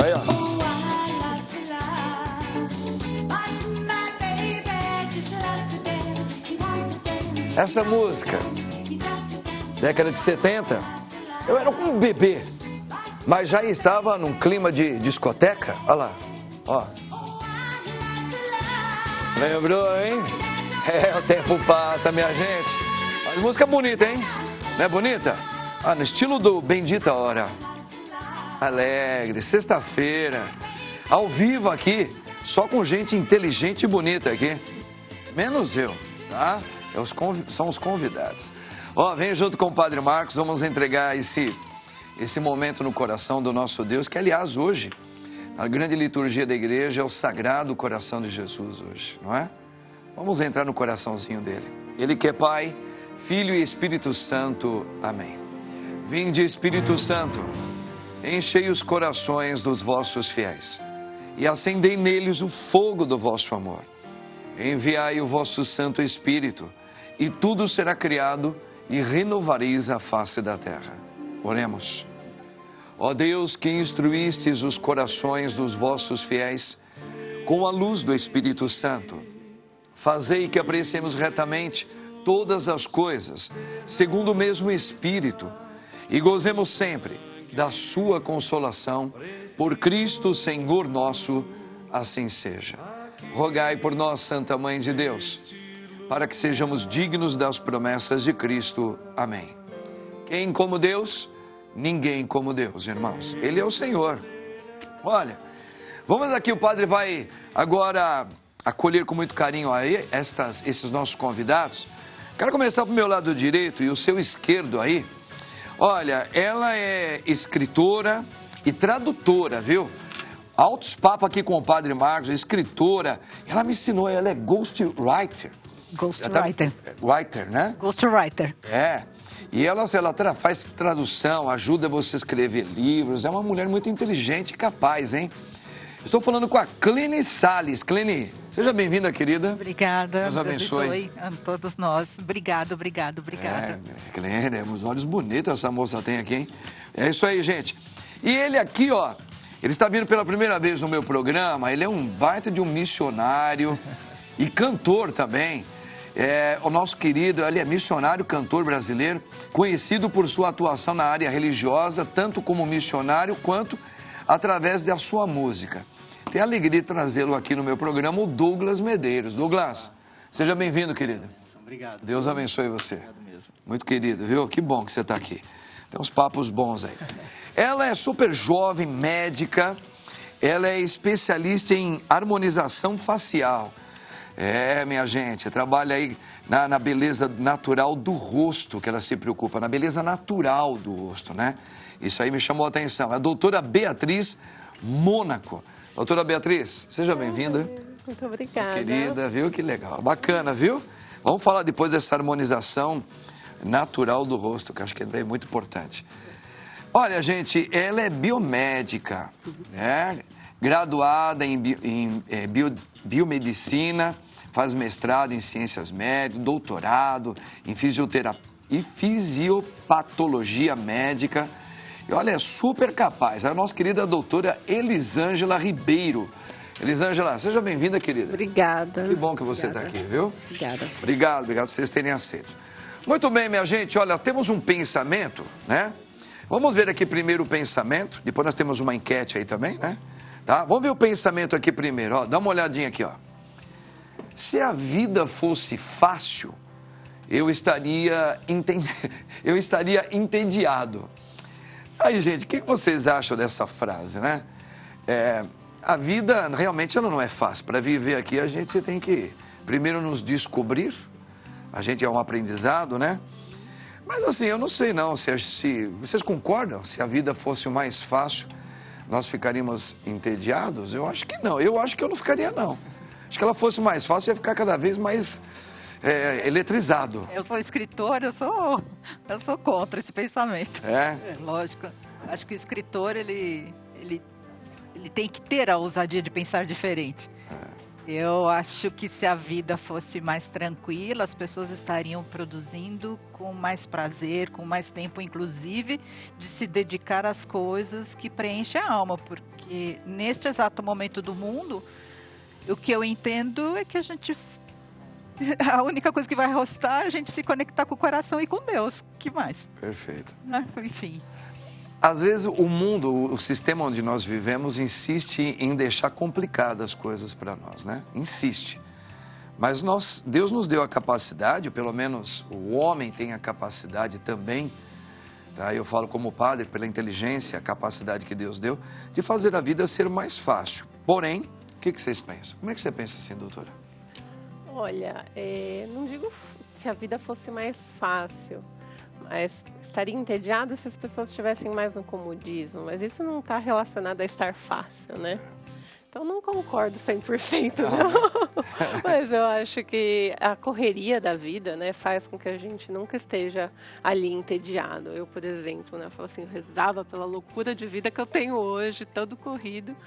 Olha, ó. Essa música, década de 70, eu era um bebê, mas já estava num clima de discoteca. Olha lá, ó. Lembrou, hein? O tempo passa, minha gente. A música bonita, hein? Não é bonita? No estilo do Bendita Hora. Alegre, sexta-feira, ao vivo aqui, só com gente inteligente e bonita aqui. Menos eu, tá? São os convidados. Vem junto com o Padre Marcos, vamos entregar esse momento no coração do nosso Deus, que aliás hoje, na grande liturgia da igreja, é o Sagrado Coração de Jesus hoje, não é? Vamos entrar no coraçãozinho dele. Ele que é Pai, Filho e Espírito Santo. Amém. Vinde, Espírito Santo, enchei os corações dos vossos fiéis e acendei neles o fogo do vosso amor. Enviai o vosso Santo Espírito e tudo será criado e renovareis a face da terra. Oremos. Ó Deus, que instruístes os corações dos vossos fiéis com a luz do Espírito Santo, fazei que apreciemos retamente todas as coisas, segundo o mesmo Espírito, e gozemos sempre da sua consolação, por Cristo Senhor nosso, assim seja. Rogai por nós, Santa Mãe de Deus, para que sejamos dignos das promessas de Cristo. Amém. Quem como Deus? Ninguém como Deus, irmãos. Ele é o Senhor. Olha, vamos aqui, o Padre vai agora acolher com muito carinho aí esses nossos convidados. Quero começar pro meu lado direito e o seu esquerdo aí. Olha, ela é escritora e tradutora, viu? Altos papos aqui com o Padre Marcos, escritora. Ela me ensinou, ela é ghostwriter. Ghostwriter. Writer, né? Ghostwriter. E ela faz tradução, ajuda você a escrever livros. É uma mulher muito inteligente e capaz, hein? Estou falando com a Clene Salles. Clene, seja bem-vinda, querida. Obrigada. Deus abençoe a todos nós. Obrigada. Clene, uns olhos bonitos essa moça tem aqui, hein? É isso aí, gente. E ele aqui, ó, ele está vindo pela primeira vez no meu programa. Ele é um baita de um missionário e cantor também. O nosso querido, ele é missionário, cantor brasileiro, conhecido por sua atuação na área religiosa, tanto como missionário quanto através da sua música. Tenho a alegria de trazê-lo aqui no meu programa, o Douglas Medeiros. Douglas, seja bem-vindo, querido. Obrigado. Deus abençoe você. Obrigado mesmo. Muito querido, viu? Que bom que você está aqui. Tem uns papos bons aí. Ela é super jovem, médica, ela é especialista em harmonização facial. Minha gente, trabalha aí na beleza natural do rosto, que ela se preocupa, na beleza natural do rosto, né? Isso aí me chamou a atenção. É a doutora Beatriz Mônaco. Doutora Beatriz, seja bem-vinda. Muito obrigada. Querida, viu? Que legal. Bacana, viu? Vamos falar depois dessa harmonização natural do rosto, que acho que é muito importante. Olha, gente, ela é biomédica, né? Graduada em biomedicina, faz mestrado em ciências médicas, doutorado em fisioterapia e fisiopatologia médica. E olha, é super capaz. A nossa querida doutora Elisângela Ribeiro. Elisângela, seja bem-vinda, querida. Obrigada. Que bom que você está aqui, viu? Obrigada. Obrigado por vocês terem aceito. Muito bem, minha gente, olha, temos um pensamento, né? Vamos ver aqui primeiro o pensamento, depois nós temos uma enquete aí também, né? Tá? Vamos ver o pensamento aqui primeiro, ó. Dá uma olhadinha aqui, ó. Se a vida fosse fácil, eu estaria entediado. Aí, gente, o que vocês acham dessa frase, né? A vida, realmente, ela não é fácil. Para viver aqui, a gente tem que, primeiro, nos descobrir. A gente é um aprendizado, né? Mas, assim, eu não sei, não. Se vocês concordam? Se a vida fosse mais fácil, nós ficaríamos entediados? Eu acho que não. Eu acho que eu não ficaria, não. Acho que ela fosse mais fácil, ia ficar cada vez mais eletrizado. Eu sou escritora, eu sou contra esse pensamento. Lógico. Acho que o escritor, ele tem que ter a ousadia de pensar diferente. Eu acho que se a vida fosse mais tranquila, as pessoas estariam produzindo com mais prazer, com mais tempo, inclusive, de se dedicar às coisas que preenchem a alma. Porque neste exato momento do mundo, o que eu entendo é que a única coisa que vai restar é a gente se conectar com o coração e com Deus. Que mais? Perfeito. Enfim. Às vezes o mundo, o sistema onde nós vivemos, insiste em deixar complicadas as coisas para nós, né? Insiste. Mas Deus nos deu a capacidade, pelo menos o homem tem a capacidade também, tá? Eu falo como padre, pela inteligência, a capacidade que Deus deu, de fazer a vida ser mais fácil. Porém, o que vocês pensam? Como é que você pensa assim, doutora? Olha, não digo se a vida fosse mais fácil, mas estaria entediado se as pessoas estivessem mais no comodismo, mas isso não está relacionado a estar fácil, né? Então não concordo 100%, não. Mas eu acho que a correria da vida, né, faz com que a gente nunca esteja ali entediado. Eu, por exemplo, né, eu falo assim, eu rezava pela loucura de vida que eu tenho hoje, todo corrido.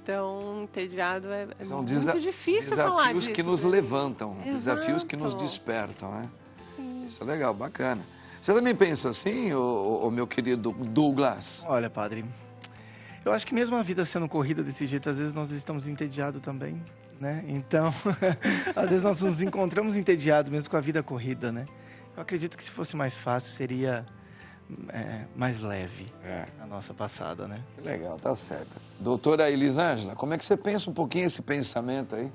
Então, entediado é muito difícil falar disso. Desafios que nos levantam, Exato. Desafios que nos despertam, né? Sim. Isso é legal, bacana. Você também pensa assim, o meu querido Douglas? Olha, padre, eu acho que mesmo a vida sendo corrida desse jeito, às vezes nós estamos entediados também, né? Então, às vezes nós nos encontramos entediados mesmo com a vida corrida, né? Eu acredito que se fosse mais fácil, seria mais leve a nossa passada, né? Legal, tá certo. Doutora Elisângela, como é que você pensa um pouquinho esse pensamento aí?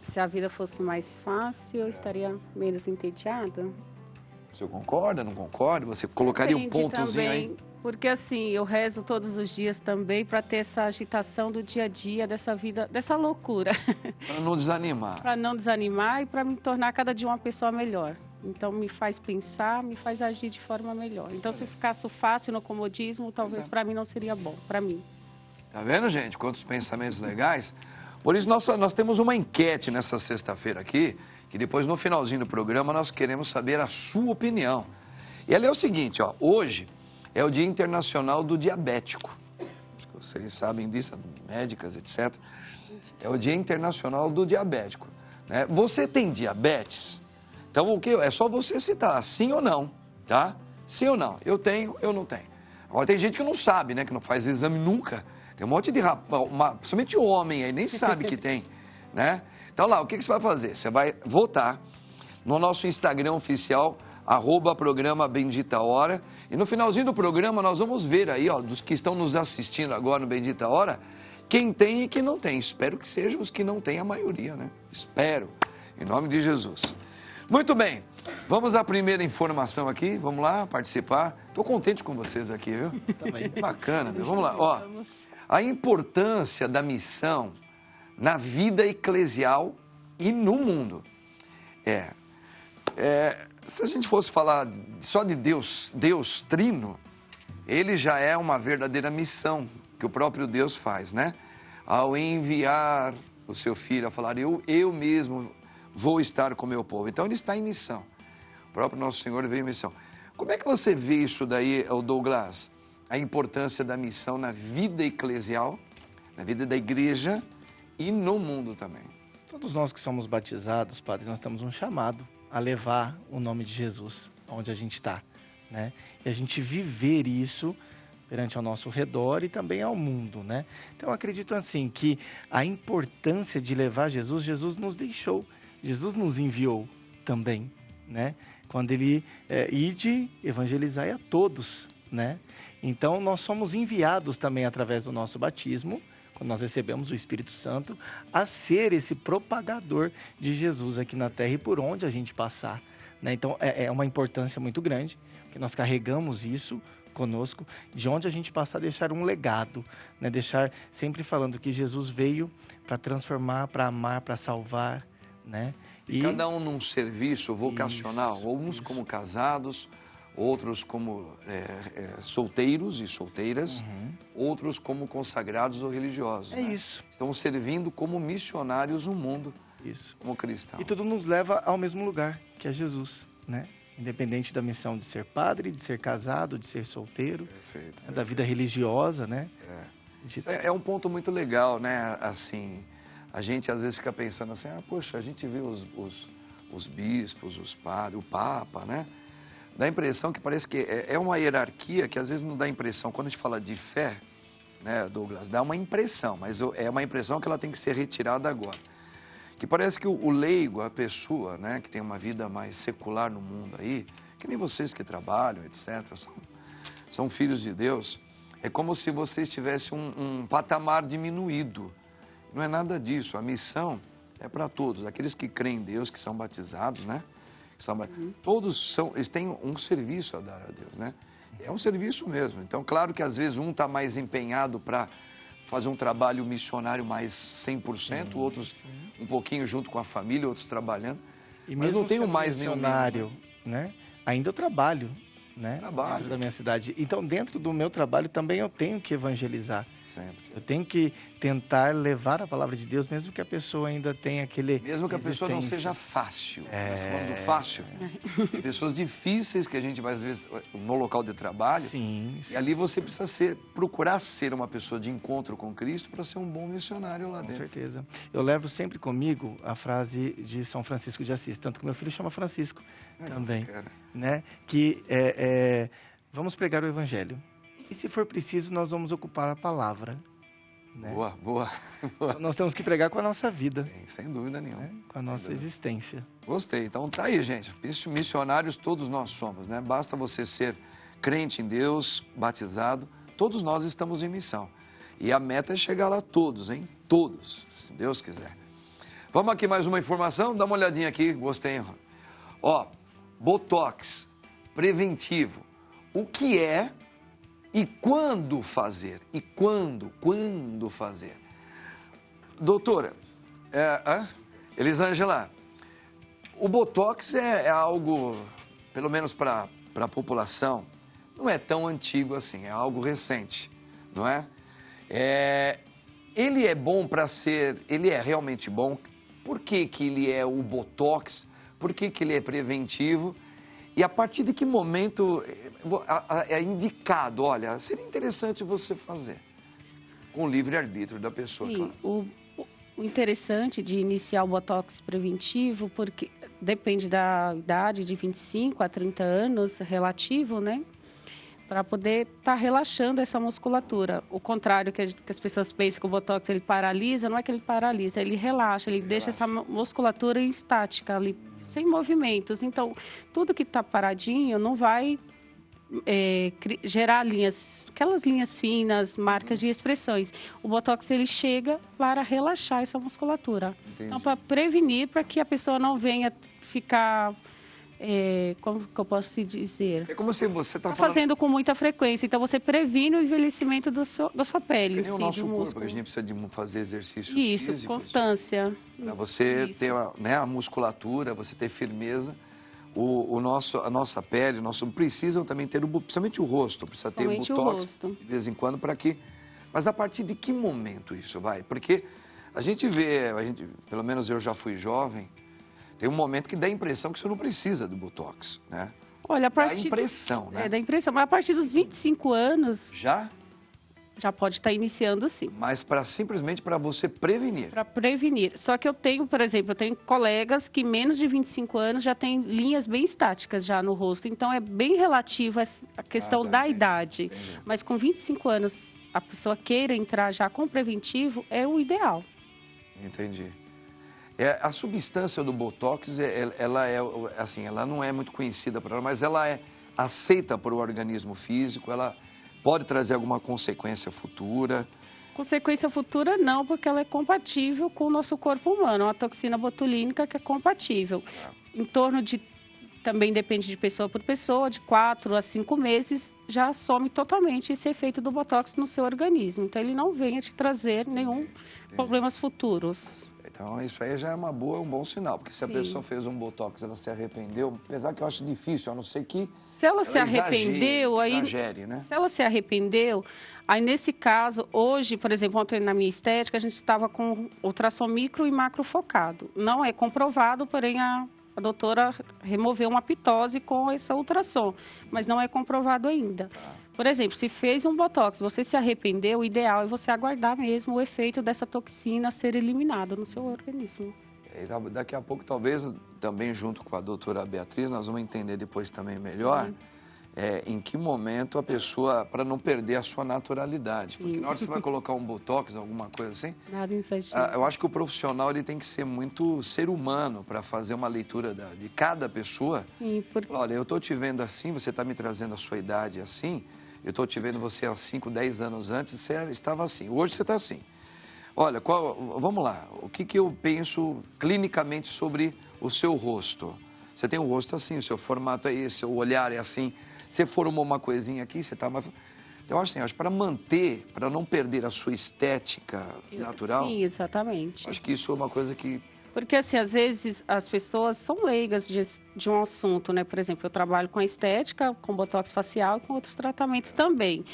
Se a vida fosse mais fácil, eu estaria menos entediada. Você concorda, não concorda? Você colocaria um pontozinho também, aí? Porque assim, eu rezo todos os dias também para ter essa agitação do dia a dia, dessa vida, dessa loucura. Para não desanimar. Para não desanimar e para me tornar cada dia uma pessoa melhor. Então, me faz pensar, me faz agir de forma melhor. Então, se ficasse fácil no comodismo, talvez para mim não seria bom, para mim. Tá vendo, gente? Quantos pensamentos legais. Por isso, nós temos uma enquete nessa sexta-feira aqui, que depois, no finalzinho do programa, nós queremos saber a sua opinião. E ela é o seguinte, ó, hoje é o Dia Internacional do Diabético. Vocês sabem disso, médicas, etc. É o Dia Internacional do Diabético, né? Você tem diabetes? Então, o que é só você citar, sim ou não, tá? Sim ou não? Eu tenho, eu não tenho. Agora, tem gente que não sabe, né? Que não faz exame nunca. Tem um monte de rapaz, principalmente o homem aí, nem sabe que tem, né? Então, lá, o que você vai fazer? Você vai votar no nosso Instagram oficial, @programa Bendita Hora. E no finalzinho do programa, nós vamos ver aí, ó, dos que estão nos assistindo agora no Bendita Hora, quem tem e quem não tem. Espero que sejam os que não têm a maioria, né? Espero, em nome de Jesus. Muito bem, vamos à primeira informação aqui, vamos lá participar. Estou contente com vocês aqui, viu? Também. Bacana, meu. Vamos lá, ó. A importância da missão na vida eclesial e no mundo. Se a gente fosse falar só de Deus Trino, ele já é uma verdadeira missão que o próprio Deus faz, né? Ao enviar o seu filho a falar, eu mesmo vou estar com o meu povo. Então, ele está em missão. O próprio Nosso Senhor veio em missão. Como é que você vê isso daí, Douglas? A importância da missão na vida eclesial, na vida da igreja e no mundo também. Todos nós que somos batizados, padre, nós temos um chamado a levar o nome de Jesus onde a gente está, né? E a gente viver isso perante ao nosso redor e também ao mundo, né? Então, eu acredito assim que a importância de levar Jesus nos deixou. Jesus nos enviou também, né? Quando ele ide, evangelizai a todos, né? Então, nós somos enviados também através do nosso batismo, quando nós recebemos o Espírito Santo, a ser esse propagador de Jesus aqui na Terra e por onde a gente passar, né? Então, é uma importância muito grande, que nós carregamos isso conosco, de onde a gente passar, deixar um legado, né? Deixar sempre falando que Jesus veio para transformar, para amar, para salvar, né? E cada um num serviço vocacional, uns como casados, outros como solteiros e solteiras, outros como consagrados ou religiosos. É, né? Isso. Estão servindo como missionários no mundo, isso, como cristãos. E tudo nos leva ao mesmo lugar, que é Jesus, né? Independente da missão de ser padre, de ser casado, de ser solteiro, perfeito. Da vida religiosa, né? É um ponto muito legal, né? Assim, a gente às vezes fica pensando assim, poxa, a gente vê os bispos, os padres, o Papa, né? Dá a impressão que parece que é uma hierarquia que às vezes não dá impressão. Quando a gente fala de fé, né, Douglas, dá uma impressão, mas é uma impressão que ela tem que ser retirada agora. Que parece que o leigo, a pessoa, né, que tem uma vida mais secular no mundo aí, que nem vocês que trabalham, etc., são filhos de Deus, é como se vocês tivessem um patamar diminuído. Não é nada disso. A missão é para todos. Aqueles que creem em Deus, que são batizados, né? Todos eles têm um serviço a dar a Deus, né? É um serviço mesmo. Então, claro que às vezes um está mais empenhado para fazer um trabalho missionário mais 100%, outros um pouquinho junto com a família, outros trabalhando. E mas mesmo não tenho sendo mais missionário, né? Ainda eu trabalho, né? Trabalho. Dentro da minha cidade. Então, dentro do meu trabalho também eu tenho que evangelizar. Sempre. Eu tenho que tentar levar a palavra de Deus, mesmo que a pessoa ainda tenha aquele... Mesmo que a pessoa não seja fácil. Nós falando do fácil. Pessoas difíceis que a gente vai, às vezes, no local de trabalho. Sim. E ali você precisa procurar ser uma pessoa de encontro com Cristo para ser um bom missionário lá dentro. Com certeza. Eu levo sempre comigo a frase de São Francisco de Assis, tanto que meu filho chama Francisco também, né? Que vamos pregar o Evangelho. E se for preciso, nós vamos ocupar a palavra. Né? Boa. Então, nós temos que pregar com a nossa vida. Sim, sem dúvida nenhuma. Né? Com a nossa existência. Gostei. Então tá aí, gente. Missionários todos nós somos, né? Basta você ser crente em Deus, batizado. Todos nós estamos em missão. E a meta é chegar lá todos, hein? Todos, se Deus quiser. Vamos aqui mais uma informação? Dá uma olhadinha aqui. Gostei, hein? Ó, Botox preventivo. O que é e quando fazer? E quando fazer? Doutora, Elisângela, o Botox é algo, pelo menos para a população, não é tão antigo assim, é algo recente, não é? Ele é bom ele é realmente bom. Por que ele é o Botox? Por que ele é preventivo? E a partir de que momento é indicado, olha, seria interessante você fazer, com o livre-arbítrio da pessoa, Sim, claro. O interessante de iniciar o Botox preventivo, porque depende da idade, de 25 a 30 anos, relativo, né? Para poder estar relaxando essa musculatura. O contrário que as pessoas pensam que o Botox ele paralisa, não é que ele paralisa, ele relaxa, ele deixa essa musculatura estática ali, sem movimentos. Então, tudo que está paradinho não vai gerar aquelas linhas finas, marcas de expressões. O Botox ele chega para relaxar essa musculatura. Entendi. Então, para prevenir, para que a pessoa não venha ficar... como que eu posso te dizer? É como se você está fazendo com muita frequência. Então, você previne o envelhecimento da sua pele. Tem o nosso corpo, porque a gente precisa de fazer exercício físico. Isso, constância. Para você ter a musculatura, você ter firmeza. A nossa pele, precisam também ter, principalmente o rosto, precisa ter o Botox de vez em quando para que... Mas a partir de que momento isso vai? Porque a gente vê, pelo menos eu já fui jovem, tem um momento que dá a impressão que você não precisa do Botox, né? Olha, a partir... Dá impressão, né? Dá impressão, mas a partir dos 25 anos... Já pode estar iniciando, sim. Mas simplesmente para você prevenir. Para prevenir. Só que eu tenho, por exemplo, colegas que menos de 25 anos já têm linhas bem estáticas já no rosto. Então, é bem relativo a questão da idade. Entendi. Mas com 25 anos, a pessoa queira entrar já com preventivo, é o ideal. Entendi. A substância do Botox, ela não é muito conhecida por ela, mas ela é aceita por o organismo físico, ela pode trazer alguma consequência futura? Consequência futura não, porque ela é compatível com o nosso corpo humano, uma toxina botulínica que é compatível. Em torno de, também depende de pessoa por pessoa, de 4 a 5 meses, já some totalmente esse efeito do Botox no seu organismo. Então, ele não vem a te trazer nenhum problemas futuros. Então, isso aí já é um bom sinal, porque se a pessoa fez um Botox, ela se arrependeu, apesar que eu acho difícil, a não ser que... Se ela se arrependeu, exagere, né? Se ela se arrependeu, aí nesse caso, hoje, por exemplo, ontem na minha estética, a gente estava com ultrassom micro e macro focado. Não é comprovado, porém a a doutora removeu uma pitose com esse ultrassom, mas não é comprovado ainda. Por exemplo, se fez um botox, você se arrependeu, o ideal é você aguardar mesmo o efeito dessa toxina ser eliminado no seu organismo. E daqui a pouco, talvez, também junto com a doutora Beatriz, nós vamos entender depois também melhor em que momento a pessoa, para não perder a sua naturalidade. Sim. Porque na hora que você vai colocar um botox, alguma coisa assim, Nada insativo. eu acho que o profissional ele tem que ser muito ser humano para fazer uma leitura de cada pessoa. Sim, porque... Olha, eu estou te vendo assim, você está me trazendo a sua idade assim, eu estou te vendo você há 5, 10 anos antes, você estava assim, hoje você está assim. Olha, vamos lá, o que eu penso clinicamente sobre o seu rosto? Você tem um rosto assim, o seu formato é esse, o olhar é assim, você formou uma coisinha aqui, você está mais... Então, acho que para manter, para não perder a sua estética natural... Sim, exatamente. Acho que isso é uma coisa que... Porque, assim, às vezes as pessoas são leigas de um assunto, né? Por exemplo, eu trabalho com a estética, com botox facial e com outros tratamentos também.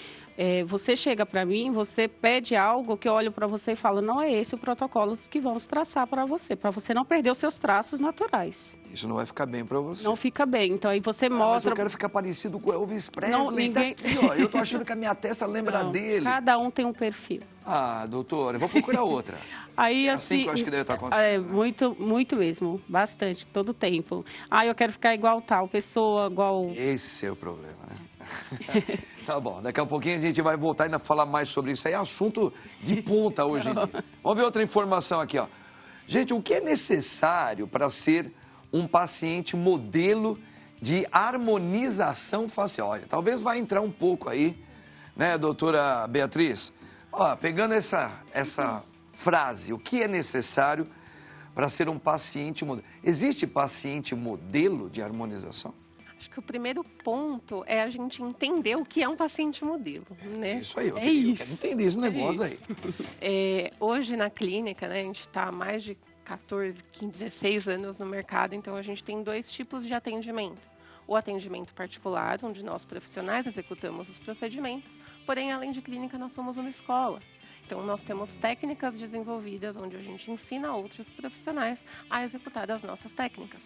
Você chega para mim, você pede algo que eu olho para você e falo, não é esse o protocolo que vamos traçar para você não perder os seus traços naturais. Isso não vai ficar bem para você. Não fica bem. Então, aí você Mas mostra... eu quero ficar parecido com o Elvis Presley. Não, ninguém... Tá aqui, ó. Eu tô achando que a minha testa lembra dele. Cada um tem um perfil. Ah, doutora, eu vou procurar outra. Aí, assim que eu acho que deve estar acontecendo. Muito mesmo. Bastante, todo tempo. Eu quero ficar igual tal pessoa, igual... Esse é o problema, né? Tá bom, daqui a pouquinho a gente vai voltar e ainda falar mais sobre isso. Aí é assunto de ponta hoje em dia. Vamos ver outra informação aqui, ó. Gente, o que é necessário para ser um paciente modelo de harmonização facial? Olha, talvez vai entrar um pouco aí, né, doutora Beatriz? Ó, pegando essa frase, o que é necessário para ser um paciente modelo? Existe paciente modelo de harmonização? Acho que o primeiro ponto é a gente entender o que é um paciente modelo, né? Isso aí, eu quero entender esse negócio aí. Hoje na clínica, né, a gente está há mais de 14, 15, 16 anos no mercado, então a gente tem 2 tipos de atendimento. O atendimento particular, onde nós profissionais executamos os procedimentos, porém, além de clínica, nós somos uma escola. Então, nós temos técnicas desenvolvidas onde a gente ensina outros profissionais a executar as nossas técnicas.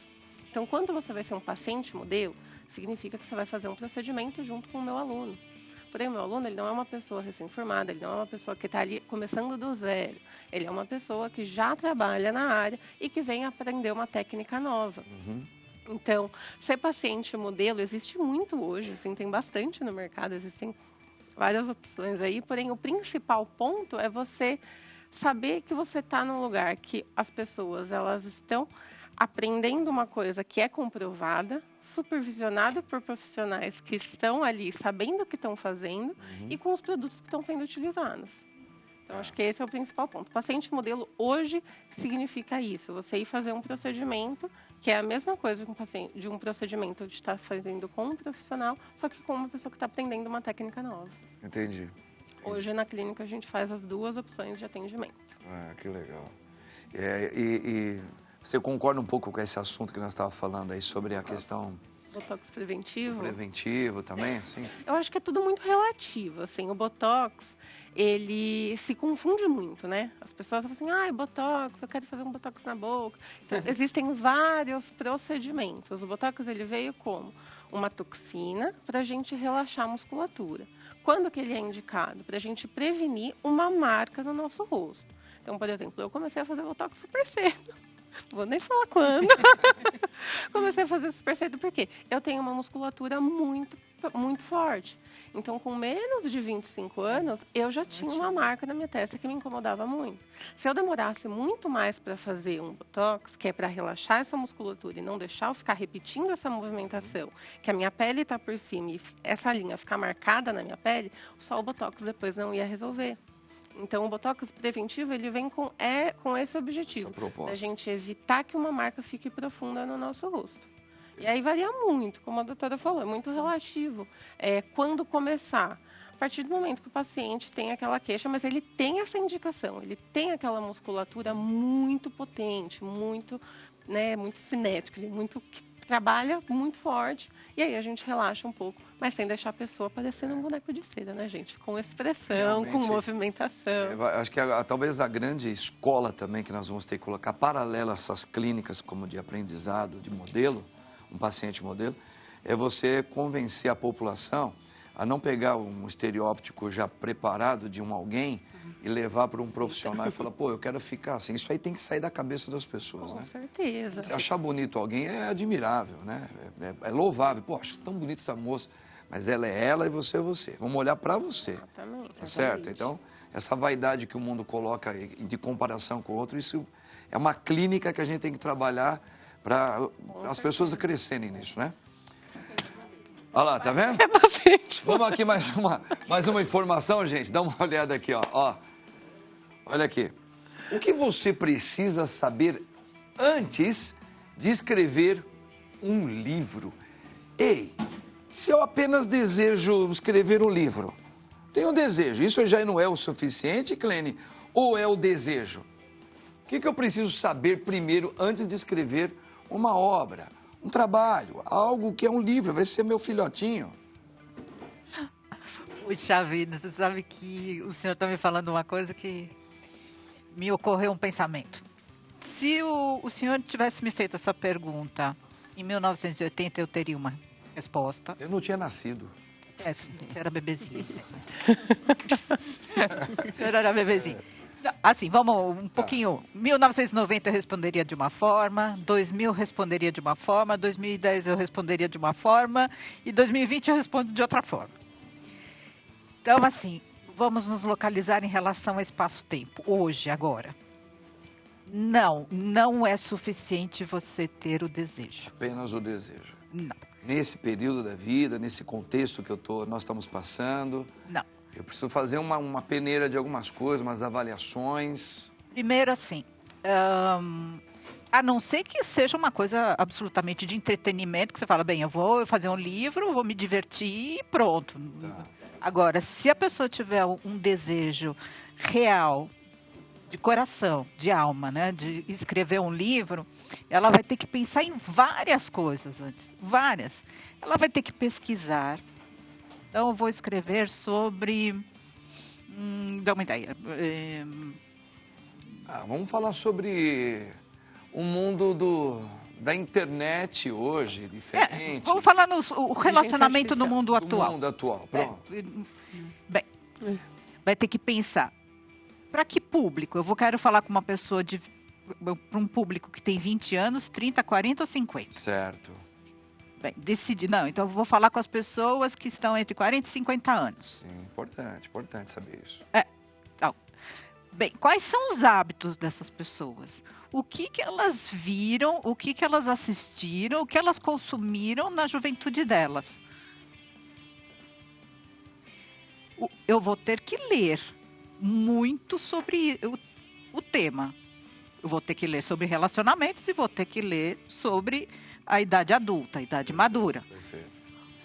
Então, quando você vai ser um paciente modelo, significa que você vai fazer um procedimento junto com o meu aluno. Porém, o meu aluno ele não é uma pessoa recém-formada, ele não é uma pessoa que está ali começando do zero. Ele é uma pessoa que já trabalha na área e que vem aprender uma técnica nova. Então, ser paciente modelo existe muito hoje, assim, tem bastante no mercado, existem várias opções aí, porém o principal ponto é você saber que você está num lugar que as pessoas elas estão aprendendo uma coisa que é comprovada, supervisionada por profissionais que estão ali sabendo o que estão fazendo e com os produtos que estão sendo utilizados. Então, acho que esse é o principal ponto. Paciente modelo hoje significa isso, você ir fazer um procedimento que é a mesma coisa de um procedimento de estar fazendo com um profissional, só que com uma pessoa que está aprendendo uma técnica nova. Entendi. Hoje, na clínica, a gente faz as 2 opções de atendimento. Ah, que legal. E você concorda um pouco com esse assunto que nós estávamos falando aí sobre a questão... Botox preventivo? Preventivo também, assim? Eu acho que é tudo muito relativo, assim. O Botox, ele se confunde muito, né? As pessoas falam assim, Botox, eu quero fazer um Botox na boca. Então, existem vários procedimentos. O Botox, ele veio como uma toxina para a gente relaxar a musculatura. Quando que ele é indicado? Para a gente prevenir uma marca no nosso rosto. Então, por exemplo, eu comecei a fazer Botox super cedo. Vou nem falar quando. Comecei a fazer super cedo porque eu tenho uma musculatura muito forte. Então, com menos de 25 anos, eu já tinha uma marca na minha testa que me incomodava muito. Se eu demorasse muito mais para fazer um Botox, que é para relaxar essa musculatura e não deixar eu ficar repetindo essa movimentação, que a minha pele está por cima e essa linha ficar marcada na minha pele, só o Botox depois não ia resolver. Então, o Botox preventivo, ele vem com esse objetivo, da gente evitar que uma marca fique profunda no nosso rosto. E aí varia muito, como a doutora falou, é muito relativo. Quando começar? A partir do momento que o paciente tem aquela queixa, mas ele tem essa indicação, ele tem aquela musculatura muito potente, muito cinética, muito que trabalha muito forte, e aí a gente relaxa um pouco, mas sem deixar a pessoa parecendo um boneco de cera, né, gente? Com expressão, com movimentação. Acho que talvez a grande escola também que nós vamos ter que colocar, paralelo a essas clínicas como de aprendizado, de modelo, um paciente modelo, é você convencer a população a não pegar um estereótipo já preparado de alguém e levar para um profissional e falar, pô, eu quero ficar assim. Isso aí tem que sair da cabeça das pessoas, né? Com certeza. Se achar bonito alguém é admirável, né? É louvável. Pô, acho tão bonita essa moça. Mas ela é ela e você é você. Vamos olhar para você. Exatamente. Tá certo? Então, essa vaidade que o mundo coloca de comparação com o outro, isso é uma clínica que a gente tem que trabalhar para as pessoas crescerem nisso, né? Olha lá, tá vendo? É paciente. Vamos aqui mais uma informação, gente. Dá uma olhada aqui, ó. Olha aqui. O que você precisa saber antes de escrever um livro? Ei, se eu apenas desejo escrever um livro, tenho um desejo, isso já não é o suficiente, Clene? Ou é o desejo? O que eu preciso saber primeiro antes de escrever uma obra? Um trabalho, algo que é um livro, vai ser meu filhotinho. Puxa vida, você sabe que o senhor está me falando uma coisa que me ocorreu um pensamento. Se o senhor tivesse me feito essa pergunta em 1980, eu teria uma resposta. Eu não tinha nascido. Você era bebezinho. O senhor era bebezinho. Assim, vamos um pouquinho. 1990 eu responderia de uma forma, 2000 eu responderia de uma forma, 2010 eu responderia de uma forma e 2020 eu respondo de outra forma. Então, assim, vamos nos localizar em relação ao espaço-tempo, hoje, agora. Não é suficiente você ter o desejo. Apenas o desejo. Não. Nesse período da vida, nesse contexto que nós estamos passando. Não. Eu preciso fazer uma peneira de algumas coisas, umas avaliações. Primeiro, assim, a não ser que seja uma coisa absolutamente de entretenimento, que você fala, bem, eu vou fazer um livro, vou me divertir e pronto. Tá. Agora, se a pessoa tiver um desejo real, de coração, de alma, né, de escrever um livro, ela vai ter que pensar em várias coisas antes, várias. Ela vai ter que pesquisar. Então, eu vou escrever sobre... dá uma ideia. Vamos falar sobre o mundo da internet hoje, diferente. Vamos falar o relacionamento no mundo atual. No mundo atual, pronto. Bem, vai ter que pensar. Para que público? Quero falar com uma pessoa para um público que tem 20 anos, 30, 40 ou 50. Certo. Bem, decidi. Não, então eu vou falar com as pessoas que estão entre 40 e 50 anos. Sim, importante saber isso. Então, bem, quais são os hábitos dessas pessoas? O que elas viram, o que elas assistiram, o que elas consumiram na juventude delas? Eu vou ter que ler muito sobre o tema. Eu vou ter que ler sobre relacionamentos e vou ter que ler sobre a idade adulta, a idade madura. Perfeito.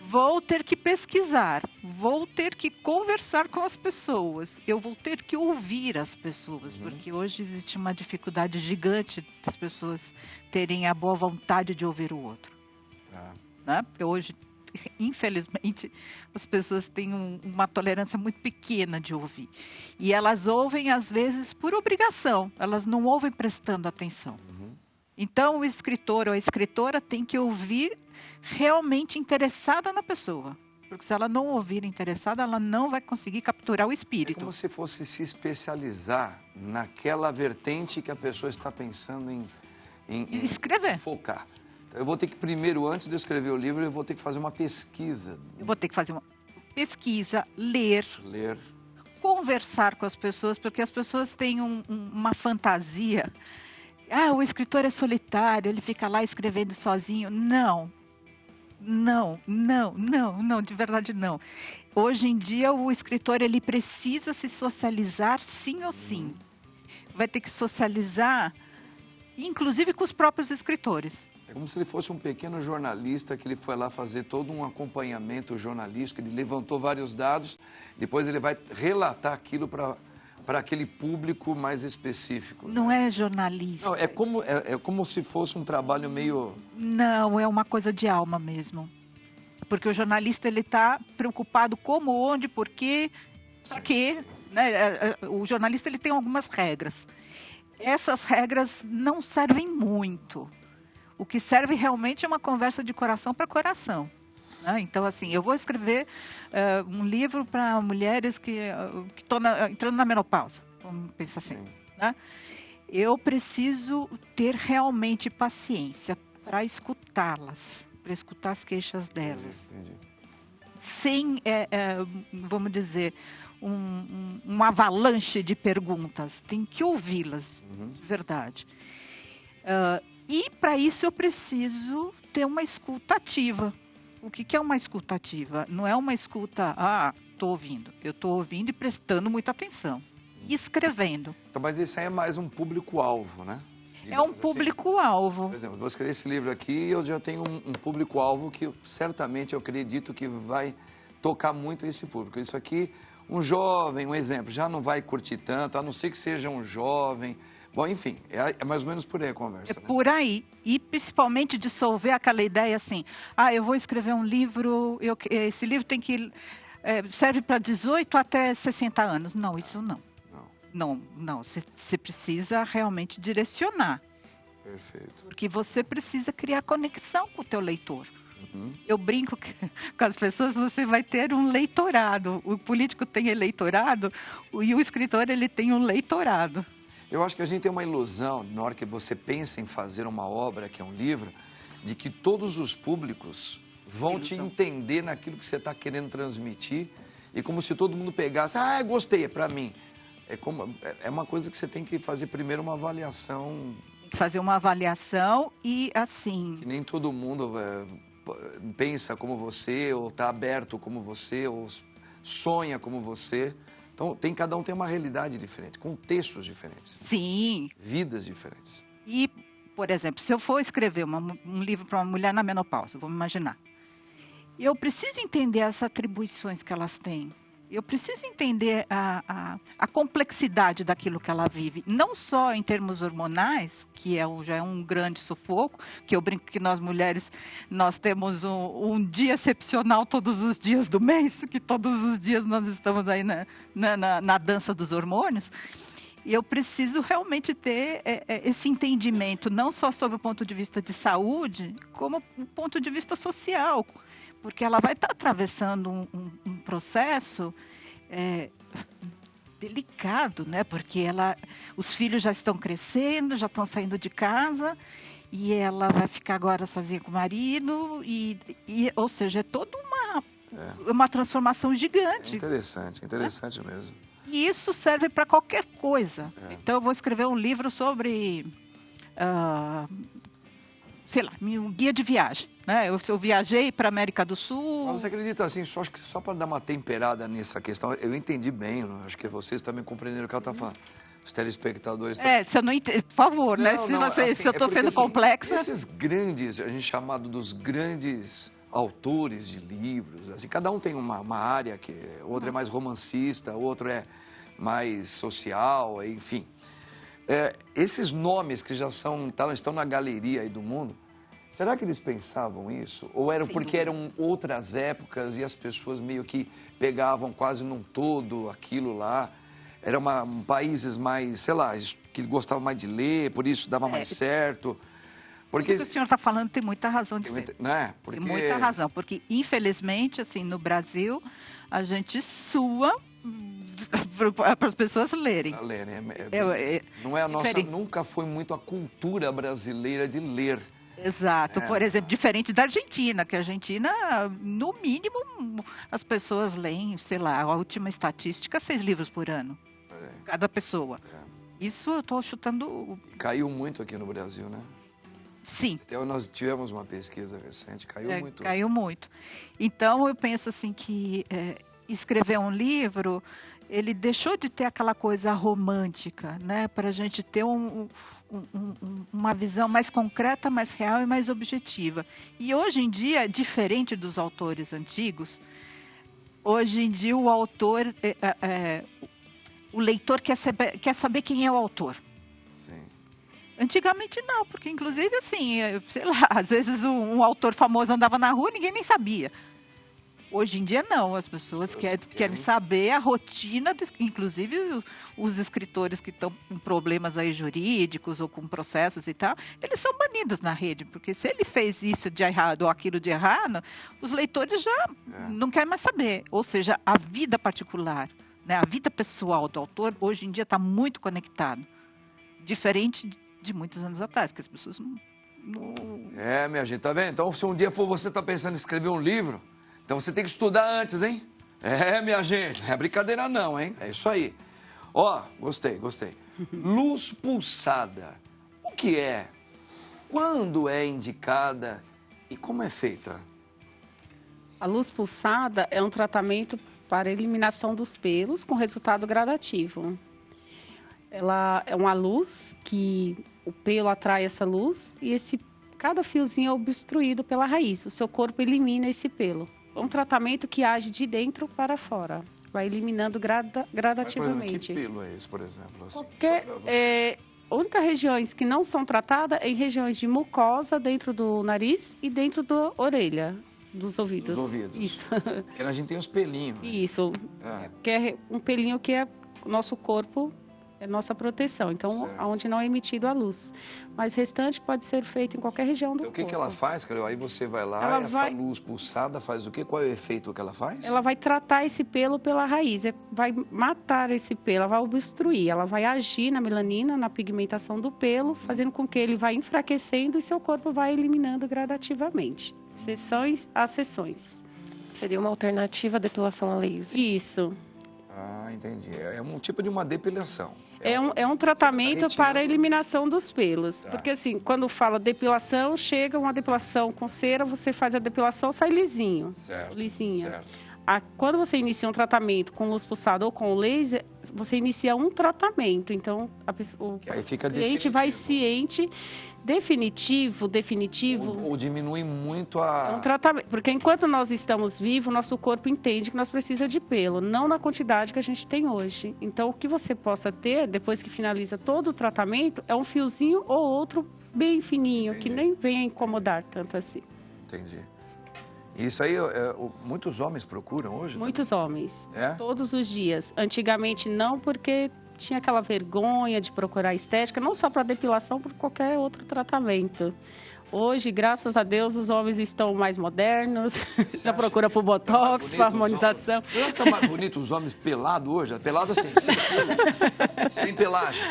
Vou ter que pesquisar, vou ter que conversar com as pessoas, eu vou ter que ouvir as pessoas, porque hoje existe uma dificuldade gigante das pessoas terem a boa vontade de ouvir o outro. Né? Porque hoje, infelizmente, as pessoas têm uma tolerância muito pequena de ouvir. E elas ouvem, às vezes, por obrigação, elas não ouvem prestando atenção. Então, o escritor ou a escritora tem que ouvir realmente interessada na pessoa. Porque se ela não ouvir interessada, ela não vai conseguir capturar o espírito. É como se fosse se especializar naquela vertente que a pessoa está pensando em escrever. Focar. Então, eu vou ter que primeiro, antes de eu escrever o livro, eu vou ter que fazer uma pesquisa. Eu vou ter que fazer uma pesquisa, ler. Conversar com as pessoas, porque as pessoas têm uma fantasia. O escritor é solitário, ele fica lá escrevendo sozinho. Não, de verdade não. Hoje em dia o escritor ele precisa se socializar sim ou sim. Vai ter que socializar, inclusive com os próprios escritores. É como se ele fosse um pequeno jornalista que ele foi lá fazer todo um acompanhamento jornalístico, ele levantou vários dados, depois ele vai relatar aquilo para para aquele público mais específico. Não né? é jornalista. Não, é como se fosse um trabalho meio... Não, é uma coisa de alma mesmo. Porque o jornalista ele está preocupado como, onde, por quê, para quê. Né? O jornalista ele tem algumas regras. Essas regras não servem muito. O que serve realmente é uma conversa de coração para coração. Né? Então, assim, eu vou escrever um livro para mulheres que estão entrando na menopausa. Vamos pensar assim. Né? Eu preciso ter realmente paciência para escutá-las, para escutar as queixas delas. Entendi. Sem, vamos dizer, um avalanche de perguntas. Tem que ouvi-las, de verdade. E para isso eu preciso ter uma escuta ativa. O que é uma escuta ativa? Não é uma escuta, estou ouvindo. Eu estou ouvindo e prestando muita atenção. E escrevendo. Então, mas isso aí é mais um público-alvo, né? É um público-alvo. Por exemplo, vou escrever esse livro aqui e eu já tenho um público-alvo que certamente eu acredito que vai tocar muito esse público. Isso aqui, um jovem, um exemplo, já não vai curtir tanto, a não ser que seja um jovem. Bom, enfim, é mais ou menos por aí a conversa. É por aí. E principalmente dissolver aquela ideia assim, eu vou escrever um livro, esse livro tem que serve para 18 até 60 anos. Não, isso não. Não, você precisa realmente direcionar. Perfeito. Porque você precisa criar conexão com o teu leitor. Eu brinco com as pessoas, você vai ter um leitorado. O político tem eleitorado e o escritor ele tem um leitorado. Eu acho que a gente tem uma ilusão, na hora que você pensa em fazer uma obra, que é um livro, de que todos os públicos vão te entender naquilo que você está querendo transmitir e como se todo mundo pegasse, gostei, é para mim. É uma coisa que você tem que fazer primeiro uma avaliação. Tem que fazer uma avaliação e assim... Que nem todo mundo pensa como você, ou está aberto como você, ou sonha como você. Então, cada um tem uma realidade diferente, contextos diferentes. Sim. Vidas diferentes. E, por exemplo, se eu for escrever um livro para uma mulher na menopausa, vamos imaginar. Eu preciso entender as atribuições que elas têm. Eu preciso entender a complexidade daquilo que ela vive. Não só em termos hormonais, que já é um grande sufoco, que eu brinco que nós mulheres, nós temos um dia excepcional todos os dias do mês, que todos os dias nós estamos aí na dança dos hormônios. E eu preciso realmente ter esse entendimento, não só sob o ponto de vista de saúde, como o ponto de vista social. Porque ela vai estar atravessando um processo delicado, né? Porque os filhos já estão crescendo, já estão saindo de casa e ela vai ficar agora sozinha com o marido ou seja, é toda uma transformação gigante. Interessante mesmo. E isso serve para qualquer coisa. Então eu vou escrever um livro sobre sei lá, um guia de viagem, né? Eu viajei para a América do Sul. Mas você acredita assim, acho que só para dar uma temperada nessa questão, eu entendi bem, acho que vocês também compreenderam o que ela está falando. Os telespectadores... se eu não entendo, por favor, né? Se eu estou sendo complexa... Esses grandes, a gente chamado dos grandes autores de livros, assim, cada um tem uma área, que outro é mais romancista, outro é mais social, enfim. Esses nomes que já estão na galeria aí do mundo, será que eles pensavam isso? Ou era porque eram outras épocas e as pessoas meio que pegavam quase num todo aquilo lá? Eram países mais, sei lá, que gostavam mais de ler, por isso dava mais certo. Porque o que o senhor está falando tem muita razão de ser. Né? Tem muita razão, porque infelizmente, assim, no Brasil, a gente sua para as pessoas lerem. Não é a nossa, nunca foi muito a cultura brasileira de ler. Exato. Por exemplo, diferente da Argentina, que a Argentina, no mínimo, as pessoas leem, sei lá, a última estatística, 6 livros por ano. Cada pessoa. Isso eu estou chutando... Caiu muito aqui no Brasil, né? Sim. Até nós tivemos uma pesquisa recente, caiu muito. Caiu muito. Então, eu penso assim que escrever um livro, ele deixou de ter aquela coisa romântica, né? Para a gente ter uma visão mais concreta, mais real e mais objetiva. E hoje em dia, diferente dos autores antigos, hoje em dia o autor... o leitor quer saber quem é o autor. Sim. Antigamente não, porque inclusive assim, sei lá, às vezes um autor famoso andava na rua e ninguém nem sabia. Hoje em dia não, as pessoas querem saber a rotina, inclusive os escritores que estão com problemas aí jurídicos ou com processos e tal, eles são banidos na rede, porque se ele fez isso de errado ou aquilo de errado, os leitores já não querem mais saber. Ou seja, a vida particular, né, a vida pessoal do autor, hoje em dia está muito conectado. Diferente de muitos anos atrás, que as pessoas não... Minha gente, tá vendo? Então, se um dia você tá pensando em escrever um livro, então você tem que estudar antes, hein? Minha gente, não é brincadeira não, hein? É isso aí. Ó, gostei. Luz pulsada. O que é? Quando é indicada e como é feita? A luz pulsada é um tratamento para eliminação dos pelos com resultado gradativo. Ela é uma luz que o pelo atrai essa luz e cada fiozinho é obstruído pela raiz. O seu corpo elimina esse pelo. É um tratamento que age de dentro para fora. Vai eliminando gradativamente. Mas, que pelo é esse, por exemplo? Assim, a única regiões que não são tratadas é em regiões de mucosa, dentro do nariz e dentro da orelha, dos ouvidos. Dos ouvidos. Isso. Porque a gente tem os pelinhos. Né? Isso. Que é um pelinho que é o nosso corpo, é nossa proteção. Então, onde não é emitido a luz. Mas o restante pode ser feito em qualquer região do corpo. Então, o que ela faz, Carol? Aí você vai lá, luz pulsada faz o quê? Qual é o efeito que ela faz? Ela vai tratar esse pelo pela raiz, vai matar esse pelo, ela vai obstruir, ela vai agir na melanina, na pigmentação do pelo, fazendo com que ele vai enfraquecendo e seu corpo vai eliminando gradativamente. Sessões a sessões. Seria uma alternativa à depilação a laser. Isso. Ah, entendi. É um tipo de uma depilação. É um tratamento para a eliminação dos pelos. Tá. Porque assim, quando fala depilação, chega uma depilação com cera, você faz a depilação, sai lisinho. Certo. Lisinha. Certo. Quando você inicia um tratamento com luz pulsada ou com laser, você inicia um tratamento. Então, o cliente vai ciente... Definitivo. Ou diminui muito a... É um tratamento, porque enquanto nós estamos vivos, nosso corpo entende que nós precisamos de pelo, não na quantidade que a gente tem hoje. Então, o que você possa ter, depois que finaliza todo o tratamento, é um fiozinho ou outro bem fininho, que nem vem a incomodar tanto assim. Entendi. Isso aí, muitos homens procuram hoje? Muitos homens, É? Todos os dias. Antigamente não, porque... tinha aquela vergonha de procurar estética, não só para depilação, por qualquer outro tratamento. Hoje, graças a Deus, os homens estão mais modernos, já procuram por botox, para harmonização. Não tá mais bonito os homens pelados hoje? Pelado assim, sem pelo, sem pelagem.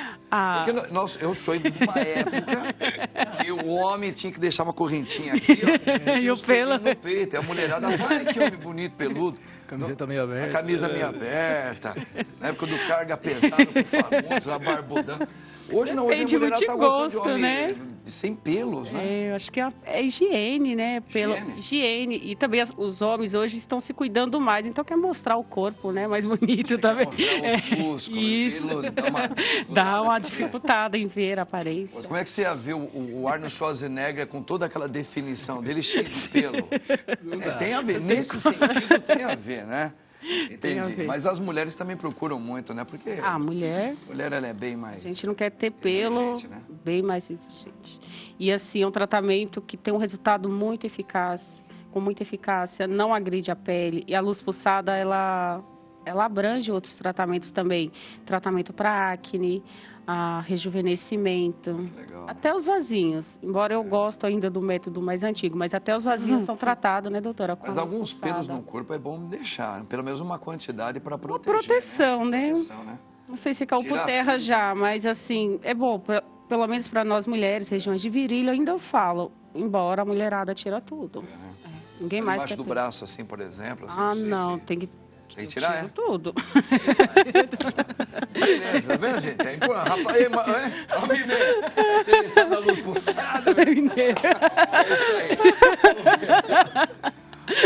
Porque eu sou de uma época que o homem tinha que deixar uma correntinha aqui, ó, e o pelo no peito. E a mulherada, vai que homem bonito, peludo. Camiseta meio aberta. A camisa meio aberta. Na época do carga pesado, com fagundes, a barbudão. Hoje não, hoje a mulherada tá gostando de homem, né? Sem pelos, né? Eu acho que é higiene, né? Higiene. E também os homens hoje estão se cuidando mais, então quer mostrar o corpo, né? Mais bonito também. Mostrar os músculos. Isso. Dá uma dificultada em ver a aparência. Mas como é que você ia ver o Arnold Schwarzenegger com toda aquela definição dele cheio de pelo? Tem a ver, nesse sentido tem a ver, né? Entendi. Mas as mulheres também procuram muito, né? Porque a mulher ela é bem mais... A gente não quer ter pelo, exigente, né? Bem mais exigente. E assim, é um tratamento que tem um resultado muito eficaz, com muita eficácia, não agride a pele. E a luz pulsada, ela abrange outros tratamentos também. Tratamento para acne, rejuvenescimento, até os vasinhos. Embora eu gosto ainda do método mais antigo, mas até os vasinhos são tratados, né, doutora? Mas alguns pelos no corpo é bom deixar, pelo menos uma quantidade para proteger. Uma proteção, né? Proteção, né? Não sei se caiu por terra já, mas assim, é bom, pelo menos para nós mulheres, regiões de virilha, eu ainda falo, embora a mulherada tira tudo. Ninguém mas mais embaixo quer do braço, assim, por exemplo? Assim, não, tem que tirar, tudo. Beleza, tá vendo, gente? É importante. Rapaz, ó, mineiro. Interessado na luz pulsada. Mineiro. É isso aí.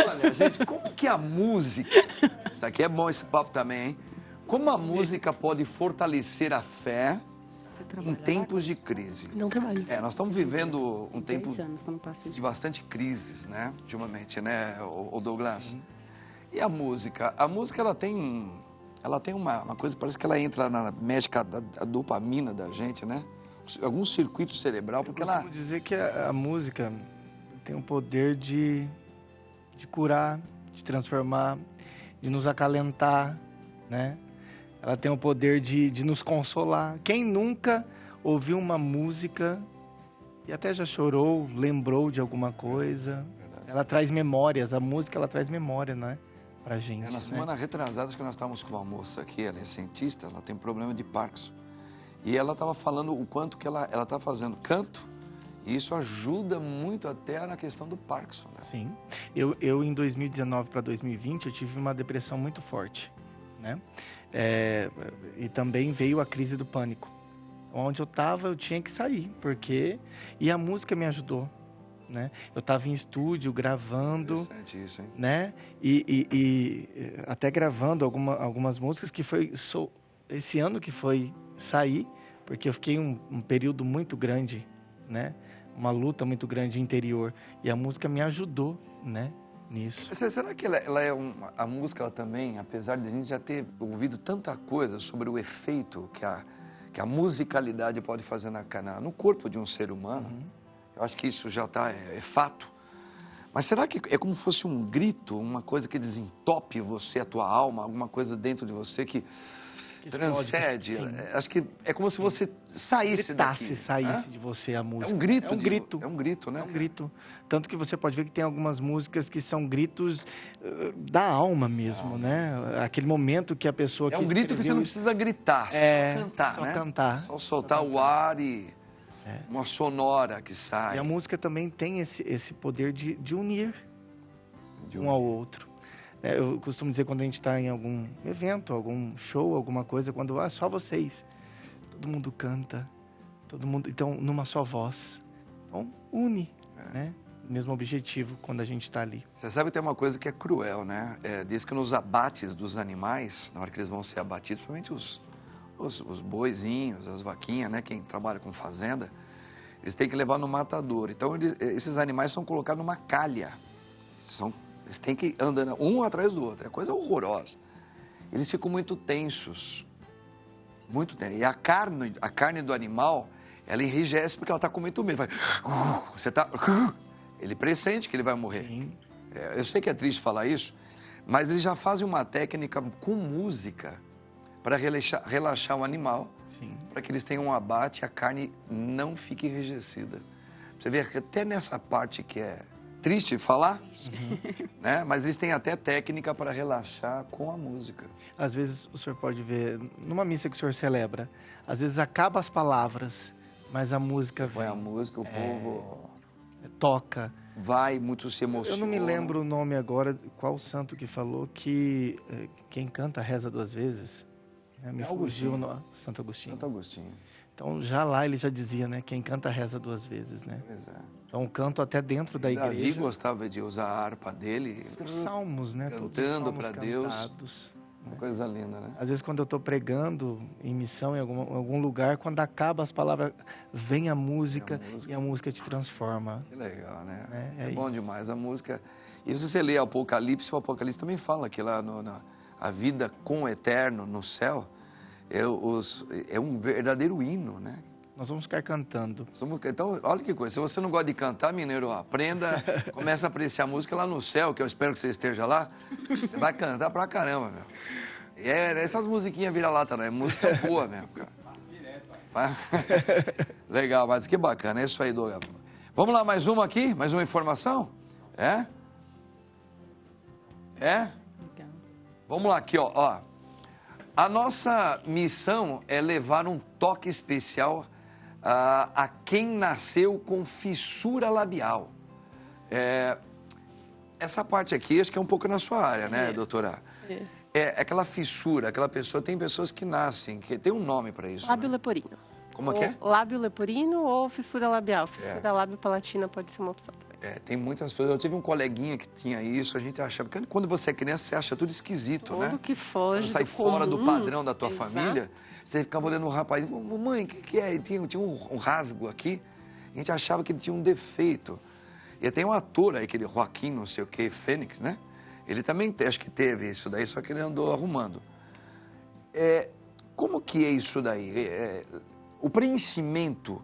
Olha, gente, como que a música... Isso aqui é bom, esse papo também, hein? Como a música pode fortalecer a fé em tempos de crise? Não trabalho. Nós estamos vivendo um tempo de bastante crises, né? Ultimamente, né, o Douglas? Sim. E a música? A música, ela tem ela tem uma coisa, parece que ela entra mexe com a dopamina da gente, né? Algum circuito cerebral, porque Eu costumo dizer que a música tem o poder de curar, de transformar, de nos acalentar, né? Ela tem o poder de nos consolar. Quem nunca ouviu uma música e até já chorou, lembrou de alguma coisa? Ela traz memórias, a música ela traz memória, né? Pra gente. Na semana retrasada, que nós estávamos com uma moça aqui, ela é cientista, ela tem problema de Parkinson. E ela estava falando o quanto que ela está fazendo canto, e isso ajuda muito até na questão do Parkinson. Né? Sim. Eu em 2019 para 2020, eu tive uma depressão muito forte, né? E também veio a crise do pânico. Onde eu estava, eu tinha que sair, porque... E a música me ajudou, né? Eu estava em estúdio, gravando... Interessante isso, hein? Né? E até gravando algumas músicas que foi... Esse ano que foi sair, porque eu fiquei um período muito grande, né? Uma luta muito grande interior. E a música me ajudou, né? Nisso. Será que ela é a música ela também, apesar de a gente já ter ouvido tanta coisa sobre o efeito que a musicalidade pode fazer no corpo de um ser humano, eu acho que isso já é fato. Mas será que é como se fosse um grito, uma coisa que desentope você, a tua alma, alguma coisa dentro de você que transcende? Acho que é como se você saísse daqui. Saísse de você a música. É um grito. É um grito. É um grito, né? É um grito. Tanto que você pode ver que tem algumas músicas que são gritos da alma mesmo, né? Aquele momento que a pessoa É um grito que você não precisa gritar, só cantar, só né? cantar. Só soltar o ar e uma sonora que sai. E a música também tem esse poder de unir um ao outro. Eu costumo dizer quando a gente está em algum evento, algum show, alguma coisa, quando só vocês, todo mundo canta, todo mundo, então numa só voz. Então une, né? O mesmo objetivo quando a gente está ali. Você sabe que tem uma coisa que é cruel, né? Diz que nos abates dos animais, na hora que eles vão ser abatidos, principalmente os boizinhos, as vaquinhas, né? Quem trabalha com fazenda, eles têm que levar no matador. Então esses animais são colocados numa calha. Eles têm que ir andando um atrás do outro. É coisa horrorosa. Eles ficam muito tensos. Muito tensos. E a carne do animal, ela enrijece porque ela está com muito medo. Ele pressente que ele vai morrer. Sim. Eu sei que é triste falar isso, mas eles já fazem uma técnica com música para relaxar o animal, para que eles tenham um abate e a carne não fique enrijecida. Você vê que até nessa parte que é triste falar, né? Mas eles têm até técnica para relaxar com a música. Às vezes o senhor pode ver, numa missa que o senhor celebra, às vezes acaba as palavras, mas a música Põe a música, o povo toca. Vai, muito se emociona. Eu não me lembro o nome agora, qual santo que falou que quem canta reza duas vezes. Me fugiu no Santo Agostinho. Santo Agostinho. Então, já lá ele já dizia, né? Quem canta reza duas vezes, né? Pois é. Então, o canto até dentro da igreja. Davi gostava de usar a harpa dele. Os salmos, né? Cantando para Deus. Cantados, uma coisa linda, né? Às vezes, quando eu estou pregando em missão, em algum lugar, quando acaba as palavras, vem a música e a música te transforma. Que legal, né? É bom isso. demais. A música... E se você lê o Apocalipse também fala que lá a vida com o eterno no céu é um verdadeiro hino, né? Nós vamos ficar cantando. Então, olha que coisa. Se você não gosta de cantar, mineiro, aprenda, começa a apreciar a música lá no céu, que eu espero que você esteja lá. Você vai cantar pra caramba, meu. E essas musiquinhas vira-lata, né? É música boa mesmo, cara. Legal, mas que bacana. É isso aí, Douglas. Vamos lá, mais uma aqui? Mais uma informação? É? Vamos lá aqui, ó. A nossa missão é levar um toque especial a quem nasceu com fissura labial. Essa parte aqui, acho que é um pouco na sua área, né, doutora? É aquela fissura, aquela pessoa, tem pessoas que nascem, que tem um nome para isso. Lábio né? leporino. Como é que é? Lábio leporino ou fissura labial. Fissura lábio-palatina pode ser uma opção também. Tem muitas pessoas. Eu tive um coleguinha que tinha isso, a gente achava... Porque quando você é criança, você acha tudo esquisito, né? Tudo que foge quando sai do fora comum. do padrão da tua Exato. família, você ficava olhando o rapaz, mamãe, o que é? E tinha um rasgo aqui, a gente achava que ele tinha um defeito. E tem um ator aí, aquele Joaquim, não sei o que, Fênix, né? Ele também, acho que teve isso daí, só que ele andou arrumando. como que é isso daí? O preenchimento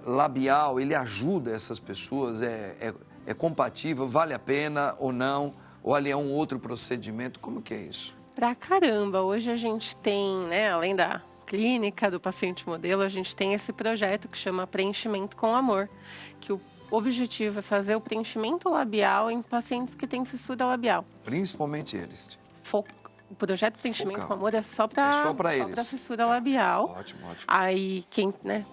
labial, ele ajuda essas pessoas? É compatível? Vale a pena ou não? Ou ali é um outro procedimento? Como que é isso? Pra caramba, hoje a gente tem, né, além da clínica do paciente modelo, a gente tem esse projeto que chama Preenchimento com Amor, que o objetivo é fazer o preenchimento labial em pacientes que têm fissura labial. Principalmente eles. O projeto Preenchimento com Amor é só para fissura labial. Ótimo. Aí,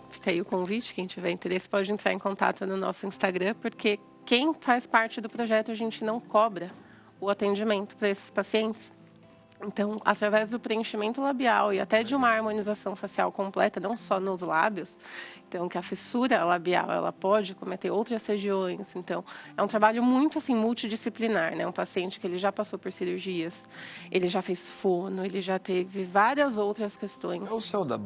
fica aí o convite, quem tiver interesse pode entrar em contato no nosso Instagram, porque quem faz parte do projeto, a gente não cobra o atendimento para esses pacientes. Então, através do preenchimento labial e até de uma harmonização facial completa, não só nos lábios, então que a fissura labial ela pode cometer outras regiões. Então, é um trabalho muito assim multidisciplinar, né? Um paciente que ele já passou por cirurgias, ele já fez fono, ele já teve várias outras questões. É o céu da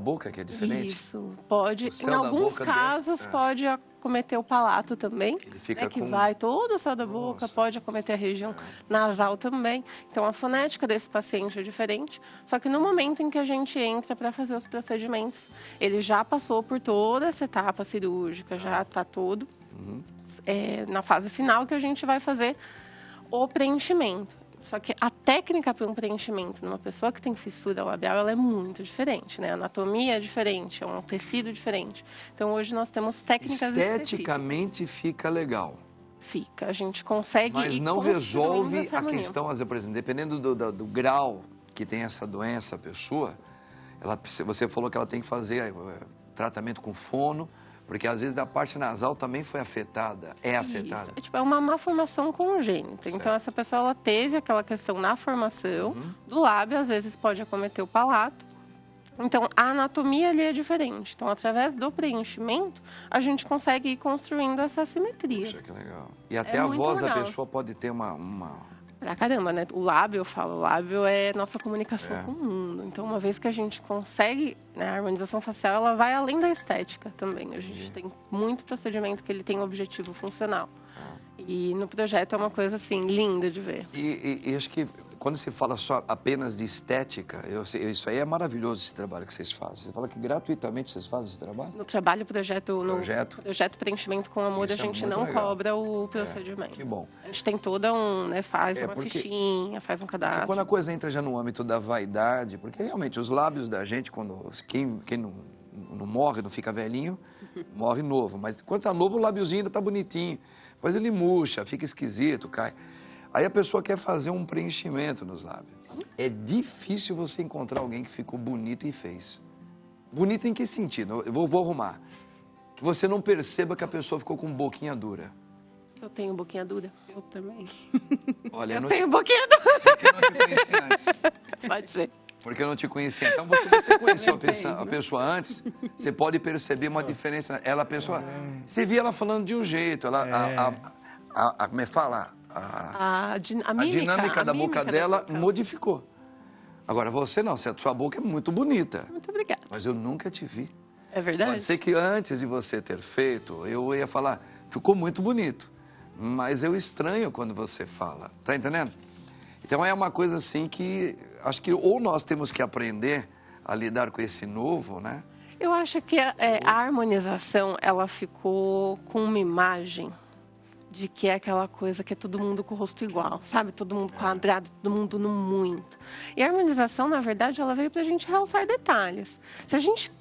boca que é diferente? Isso, pode. Em alguns casos pode acometer o palato também, ele fica que vai todo o céu da boca, pode acometer a região nasal também. Então, a fonética desse paciente é diferente, só que no momento em que a gente entra para fazer os procedimentos, ele já passou por toda essa etapa cirúrgica, já está todo na fase final que a gente vai fazer o preenchimento. Só que a técnica para um preenchimento numa pessoa que tem fissura labial, ela é muito diferente, né? A anatomia é diferente, é um tecido diferente. Então, hoje nós temos técnicas esteticamente fica legal. Fica, a gente consegue... Mas não resolve a questão, por exemplo, dependendo do grau que tem essa doença, a pessoa, você falou que ela tem que fazer tratamento com fono, porque às vezes a parte nasal também foi afetada, afetada. É uma malformação congênita. Certo. Então, essa pessoa ela teve aquela questão na formação do lábio, às vezes pode acometer o palato. Então, a anatomia ali é diferente. Então, através do preenchimento, a gente consegue ir construindo essa simetria. Poxa, que legal. E até a voz da pessoa pode ter uma... Pra caramba, né? O lábio é nossa comunicação com o mundo. Então, uma vez que a gente consegue, né, a harmonização facial, ela vai além da estética também. A gente tem muito procedimento que ele tem um objetivo funcional. E no projeto é uma coisa, assim, linda de ver. E acho que quando se fala só apenas de estética, isso aí é maravilhoso, esse trabalho que vocês fazem. Você fala que gratuitamente vocês fazem esse trabalho? No trabalho, projeto Preenchimento com Amor, a gente não cobra o procedimento. Que bom. A gente tem toda faz uma fichinha, faz um cadastro. Porque quando a coisa entra já no âmbito da vaidade, porque realmente os lábios da gente, quem não morre, não fica velhinho, morre novo. Mas quando tá novo, o lábiozinho ainda tá bonitinho. Depois ele murcha, fica esquisito, cai. Aí a pessoa quer fazer um preenchimento nos lábios. É difícil você encontrar alguém que ficou bonito e fez. Bonito em que sentido? Eu vou arrumar. Que você não perceba que a pessoa ficou com boquinha dura. Eu tenho boquinha dura. Eu também. Olha, eu tenho boquinha dura. Porque eu não te conheci antes. Pode ser. Porque eu não te conhecia. Então, você conheceu a pessoa antes, você pode perceber uma diferença. Você via ela falando de um jeito, como é que fala? A dinâmica da boca dela modificou. Agora, você não, sua boca é muito bonita. Muito obrigada. Mas eu nunca te vi. É verdade? Pode ser que antes de você ter feito, eu ia falar, ficou muito bonito. Mas eu estranho quando você fala. Tá entendendo? Então, é uma coisa assim que acho que ou nós temos que aprender a lidar com esse novo, né? Eu acho que a harmonização, ela ficou com uma imagem de que é aquela coisa que é todo mundo com o rosto igual, sabe? Todo mundo quadrado, todo mundo no muito. E a harmonização, na verdade, ela veio para a gente realçar detalhes. Se a gente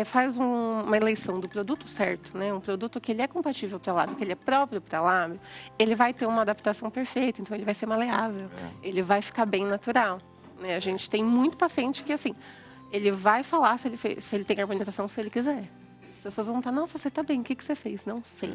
faz uma eleição do produto certo, né? Um produto que ele é compatível para lábio, que ele é próprio para lábio, ele vai ter uma adaptação perfeita, então ele vai ser maleável, ele vai ficar bem natural. Né? A gente tem muito paciente que, assim, ele vai falar se ele tem harmonização, se ele quiser. As pessoas vão estar, nossa, você está bem, o que você fez? Não sei.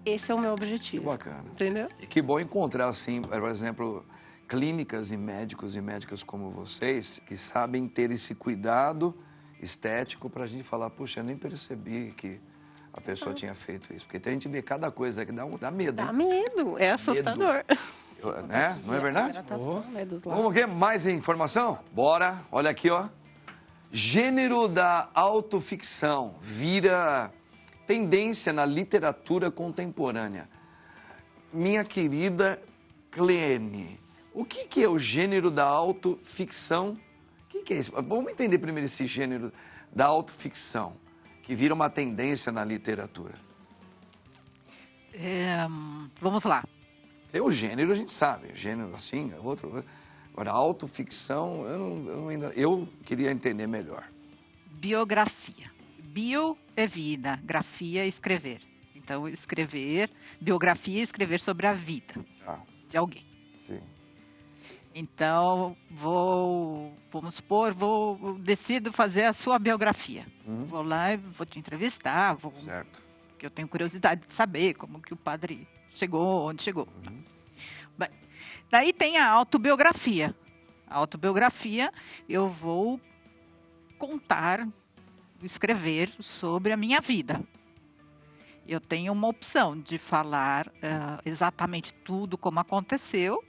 Esse é o meu objetivo. Que bacana. Entendeu? E que bom encontrar, assim, por exemplo, clínicas e médicas como vocês, que sabem ter esse cuidado estético para a gente falar, puxa, eu nem percebi que a pessoa tinha feito isso. Porque a gente vê cada coisa que dá medo. Dá medo, é assustador. Né? Não é verdade? Vamos ver mais informação? Bora, olha aqui, ó. Gênero da autoficção vira tendência na literatura contemporânea. Minha querida Clene, o que é o gênero da autoficção? O que é isso? Vamos entender primeiro esse gênero da autoficção, que vira uma tendência na literatura. Vamos lá. Tem o gênero, a gente sabe, gênero assim, outro. Agora, autoficção, eu queria entender melhor. Biografia. Bio é vida, grafia é escrever. Então, biografia é escrever sobre a vida de alguém. Sim. Então, decido fazer a sua biografia. Vou lá e vou te entrevistar, Certo. porque eu tenho curiosidade de saber como que o padre chegou, onde chegou. Bem, daí tem a autobiografia. A autobiografia, eu vou escrever sobre a minha vida. Eu tenho uma opção de falar exatamente tudo como aconteceu,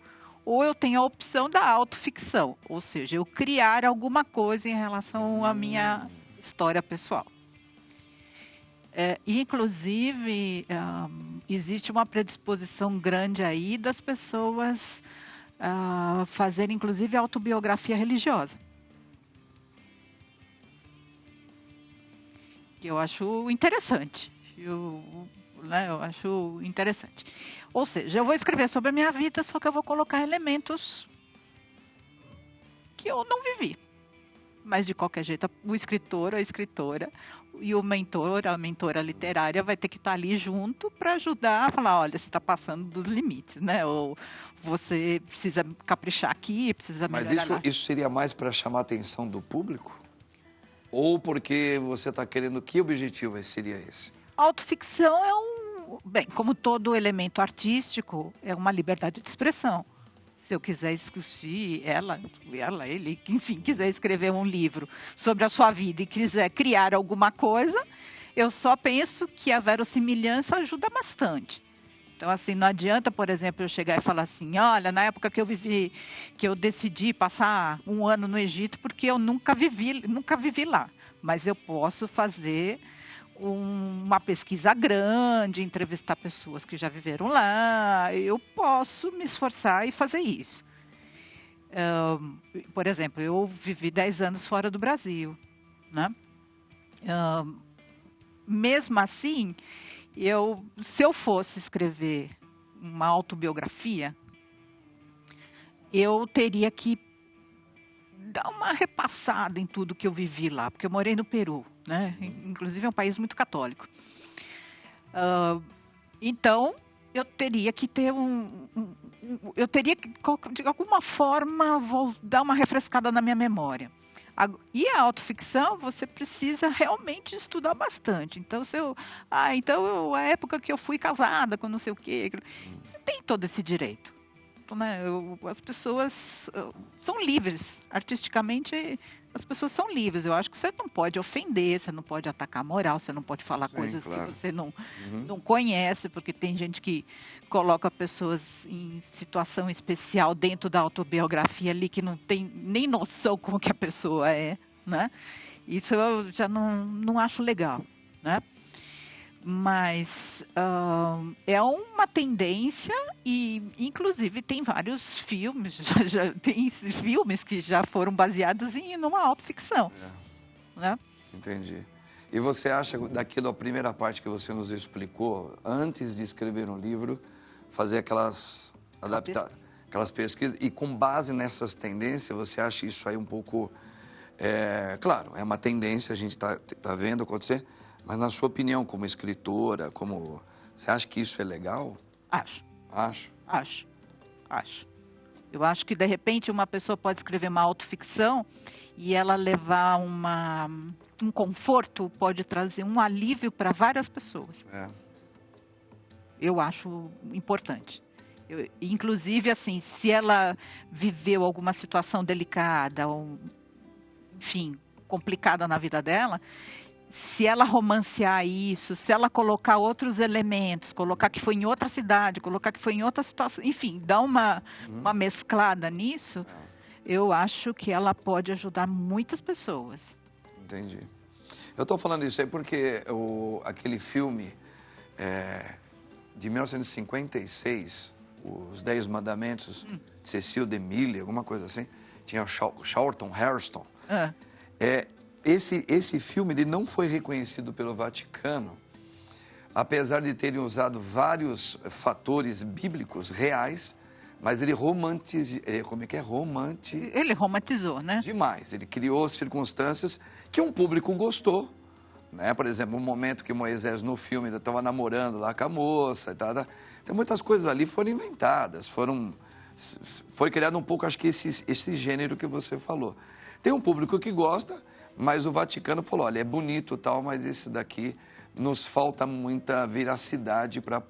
ou eu tenho a opção da autoficção, ou seja, eu criar alguma coisa em relação à minha história pessoal. Inclusive, existe uma predisposição grande aí das pessoas fazerem, inclusive, autobiografia religiosa. Que eu acho interessante. Eu acho interessante. Ou seja, eu vou escrever sobre a minha vida, só que eu vou colocar elementos que eu não vivi. Mas, de qualquer jeito, o escritor, a escritora e o mentor, a mentora literária vai ter que estar ali junto para ajudar a falar, olha, você está passando dos limites, né? Ou você precisa caprichar aqui, precisa melhorar. Mas isso seria mais para chamar a atenção do público? Ou porque você está querendo, que objetivo seria esse? Autoficção bem, como todo elemento artístico, é uma liberdade de expressão. Se eu quiser, se ele, enfim, quiser escrever um livro sobre a sua vida e quiser criar alguma coisa, eu só penso que a verossimilhança ajuda bastante. Então, assim, não adianta, por exemplo, eu chegar e falar assim, olha, na época que eu decidi passar um ano no Egito, porque eu nunca vivi lá. Mas eu posso fazer uma pesquisa grande, entrevistar pessoas que já viveram lá, eu posso me esforçar e fazer isso. Por exemplo, eu vivi 10 anos fora do Brasil, né? Mesmo assim, se eu fosse escrever uma autobiografia, eu teria que dar uma repassada em tudo que eu vivi lá, porque eu morei no Peru, né? Inclusive é um país muito católico. Então, eu teria que ter eu teria que, de alguma forma, vou dar uma refrescada na minha memória. E a autoficção, você precisa realmente estudar bastante. Então, a época que eu fui casada com não sei o quê, você tem todo esse direito. Né? As pessoas são livres, artisticamente as pessoas são livres. Eu acho que você não pode ofender, você não pode atacar a moral, você não pode falar coisas claro. Que você não conhece, porque tem gente que coloca pessoas em situação especial dentro da autobiografia ali que não tem nem noção como que a pessoa é, né? Isso eu já não acho legal, né? Mas é uma tendência e, inclusive, tem vários filmes, tem filmes que já foram baseados numa autoficção. Né? Entendi. E você acha, daquilo, a primeira parte que você nos explicou, antes de escrever um livro, fazer aquelas pesquisas, e com base nessas tendências, você acha isso aí um pouco... claro, é uma tendência, a gente tá vendo acontecer... Mas, na sua opinião, como escritora, você acha que isso é legal? Acho. Acho? Eu acho que, de repente, uma pessoa pode escrever uma autoficção e ela levar um conforto, pode trazer um alívio para várias pessoas. Eu acho importante. Inclusive, assim, se ela viveu alguma situação delicada, ou, enfim, complicada na vida dela... Se ela romancear isso, se ela colocar outros elementos, colocar que foi em outra cidade, colocar que foi em outra situação, enfim, dar uma mesclada nisso, eu acho que ela pode ajudar muitas pessoas. Entendi. Eu estou falando isso aí porque aquele filme de 1956, Os 10 Mandamentos, de Cecil DeMille, alguma coisa assim, tinha o Charlton Heston. Ah. Esse filme ele não foi reconhecido pelo Vaticano, apesar de terem usado vários fatores bíblicos reais, mas ele Ele romantizou, né? demais. Ele criou circunstâncias que um público gostou, né? Por exemplo, o momento que Moisés no filme ainda estava namorando lá com a moça e tal. Então muitas coisas ali foram inventadas, foi criado um pouco, acho que esse gênero que você falou. Tem um público que gosta, mas o Vaticano falou, olha, é bonito e tal, mas esse daqui nos falta muita veracidade para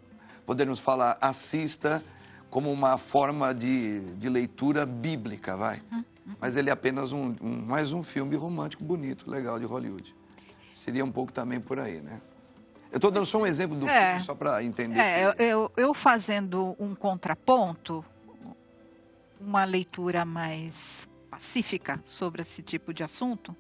podermos falar, assista como uma forma de leitura bíblica, vai. Mas ele é apenas mais um filme romântico, bonito, legal de Hollywood. Seria um pouco também por aí, né? Eu estou dando só um exemplo do filme, só para entender. Eu fazendo um contraponto, uma leitura mais pacífica sobre esse tipo de assunto,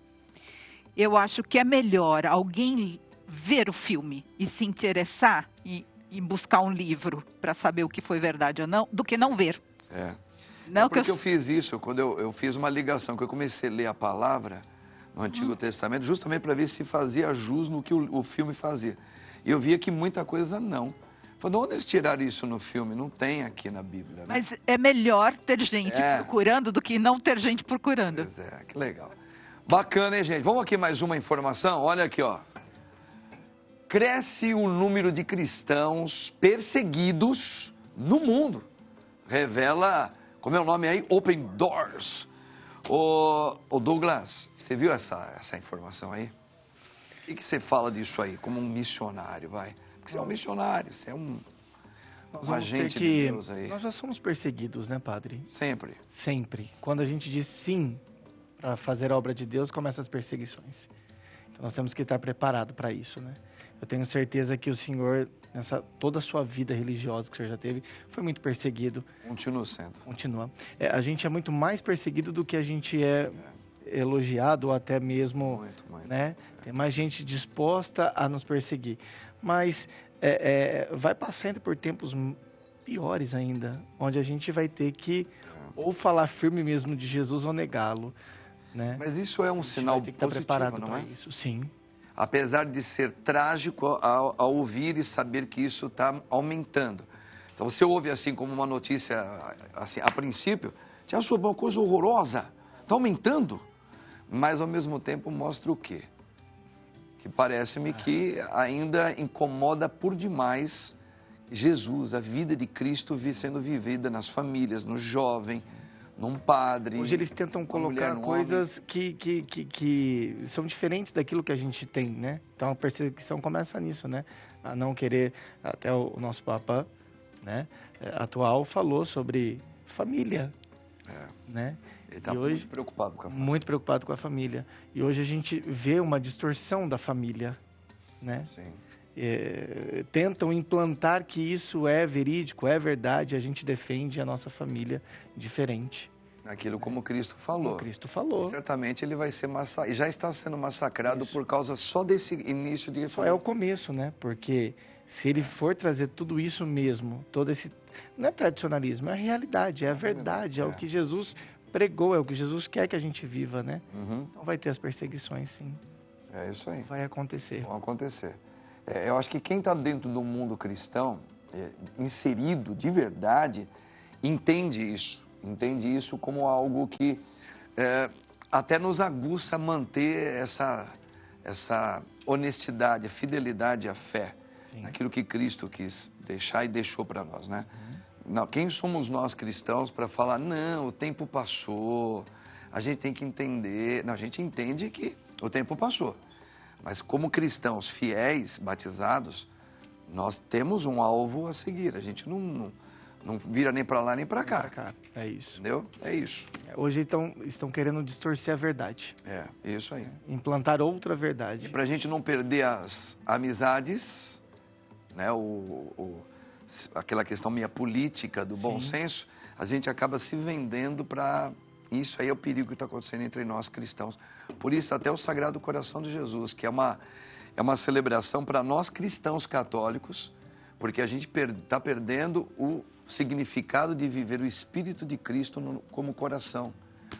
eu acho que é melhor alguém ver o filme e se interessar e buscar um livro para saber o que foi verdade ou não, do que não ver. Não porque eu fiz isso, quando eu fiz uma ligação, que eu comecei a ler a palavra no Antigo Testamento, justamente para ver se fazia jus no que o filme fazia. E eu via que muita coisa não. Falei, onde eles tiraram isso no filme? Não tem aqui na Bíblia. Né? Mas é melhor ter gente procurando do que não ter gente procurando. Pois é, que legal. Bacana, hein, gente? Vamos aqui mais uma informação. Olha aqui, ó. Cresce o número de cristãos perseguidos no mundo. Revela, como é o nome aí? Open Doors. Ô Douglas, você viu essa informação aí? O que você fala disso aí, como um missionário, vai? Porque você é um missionário, você é um agente de Deus aí. Nós já somos perseguidos, né, padre? Sempre. Sempre. Quando a gente diz sim para fazer a obra de Deus, começam as perseguições. Então nós temos que estar preparados para isso, né? Eu tenho certeza que o Senhor, toda a sua vida religiosa que o Senhor já teve, foi muito perseguido. Continua sendo. Continua. A gente é muito mais perseguido do que a gente é elogiado, ou até mesmo, muito. Né? Tem mais gente disposta a nos perseguir. Mas vai passar ainda por tempos piores ainda, onde a gente vai ter que ou falar firme mesmo de Jesus ou negá-lo, né? Mas isso é um sinal positivo, não é? Isso, sim. Apesar de ser trágico ao ouvir e saber que isso está aumentando. Então você ouve assim como uma notícia, assim, a princípio, já sua uma coisa horrorosa, está aumentando, mas ao mesmo tempo mostra o quê? Que parece-me que ainda incomoda por demais Jesus, a vida de Cristo sendo vivida nas famílias, no jovem, num padre. Hoje eles tentam colocar coisas que são diferentes daquilo que a gente tem, né? Então a perseguição começa nisso, né? A não querer, até o nosso Papa, né, atual, falou sobre família, né? Ele está muito preocupado com a família. Muito preocupado com a família. E hoje a gente vê uma distorção da família, né? Sim. Tentam implantar que isso é verídico, é verdade, a gente defende a nossa família diferente. Aquilo como Cristo falou. Como Cristo falou. E certamente ele vai ser massacrado, e já está sendo massacrado por causa só desse início de... Só é o começo, né? Porque se ele for trazer tudo isso mesmo, todo esse... Não é tradicionalismo, é a realidade, é a verdade, é o que Jesus pregou, é o que Jesus quer que a gente viva, né? Então vai ter as perseguições, sim. É isso aí. Vai acontecer. Vão acontecer. Eu acho que quem está dentro do mundo cristão, inserido de verdade, entende isso como algo que até nos aguça manter essa honestidade, a fidelidade, a fé, naquilo que Cristo quis deixar e deixou para nós, né? Não, quem somos nós cristãos para falar, não, o tempo passou, a gente tem que entender. Não, a gente entende que o tempo passou. Mas como cristãos fiéis, batizados, nós temos um alvo a seguir. A gente não vira nem para lá nem para cá. É isso. Entendeu? É isso. Hoje estão querendo distorcer a verdade. É isso aí. Implantar outra verdade. E para a gente não perder as amizades, né, aquela questão minha política do bom senso, a gente acaba se vendendo para... Isso aí é o perigo que está acontecendo entre nós cristãos. Por isso, até o Sagrado Coração de Jesus, que é uma celebração para nós cristãos católicos, porque a gente está perdendo o significado de viver o Espírito de Cristo como coração.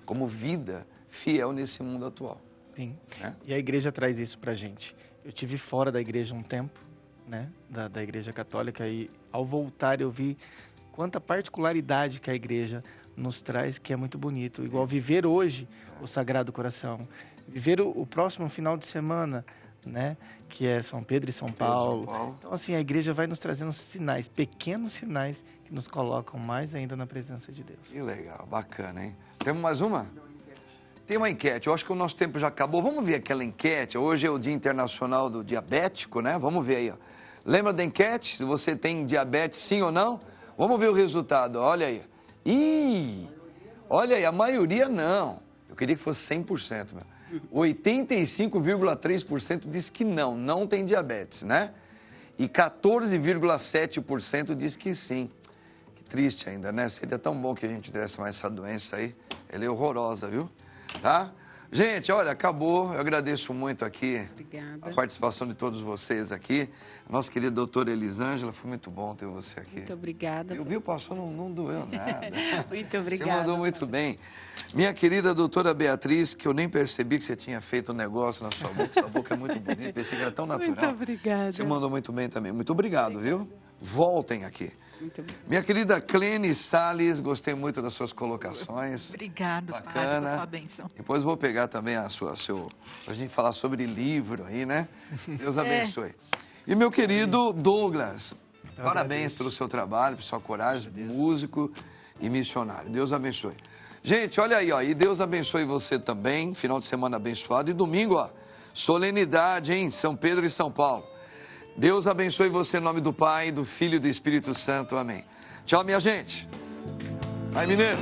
como vida fiel nesse mundo atual. Sim, Né? e a igreja traz isso pra gente. Eu tive fora da igreja um tempo, né, da igreja católica, e ao voltar eu vi quanta particularidade que a igreja nos traz, que é muito bonito. Igual viver hoje o Sagrado Coração, viver o próximo final de semana, né, que é São Pedro e São Paulo. Então, assim, a igreja vai nos trazendo sinais, pequenos sinais, que nos colocam mais ainda na presença de Deus. Que legal, bacana, hein? Temos mais uma? Tem uma enquete, eu acho que o nosso tempo já acabou. Vamos ver aquela enquete. Hoje é o Dia Internacional do Diabético, né? Vamos ver aí, ó. Lembra da enquete? Se você tem diabetes, sim ou não? Vamos ver o resultado, olha aí. Ih, olha aí, a maioria não. Eu queria que fosse 100%, meu. 85,3% diz que não tem diabetes, né? E 14,7% diz que sim. Que triste ainda, né? Seria tão bom que a gente tivesse mais essa doença aí. Ela é horrorosa, viu? Tá? Gente, olha, acabou. Eu agradeço muito aqui a participação de todos vocês aqui. Nossa querida doutora Elisângela, foi muito bom ter você aqui. Muito obrigada. Eu vi o pastor, não doeu nada. Muito obrigada. Você mandou muito bem. Minha querida doutora Beatriz, que eu nem percebi que você tinha feito um negócio na sua boca é muito bonita, pensei que era tão natural. Muito obrigada. Você mandou muito bem também. Muito obrigado, viu? Voltem aqui. Muito obrigada. Minha querida Clene Salles, gostei muito das suas colocações. Obrigado, Bacana. Padre, pela sua bênção. Depois vou pegar também pra gente falar sobre livro aí, né? Deus abençoe. E meu querido Douglas, parabéns pelo seu trabalho, pela sua coragem, músico e missionário. Deus abençoe. Gente, olha aí, ó, e Deus abençoe você também, final de semana abençoado. E domingo, ó, solenidade, hein? São Pedro e São Paulo. Deus abençoe você em nome do Pai, do Filho e do Espírito Santo. Amém. Tchau, minha gente. Vai, mineiro.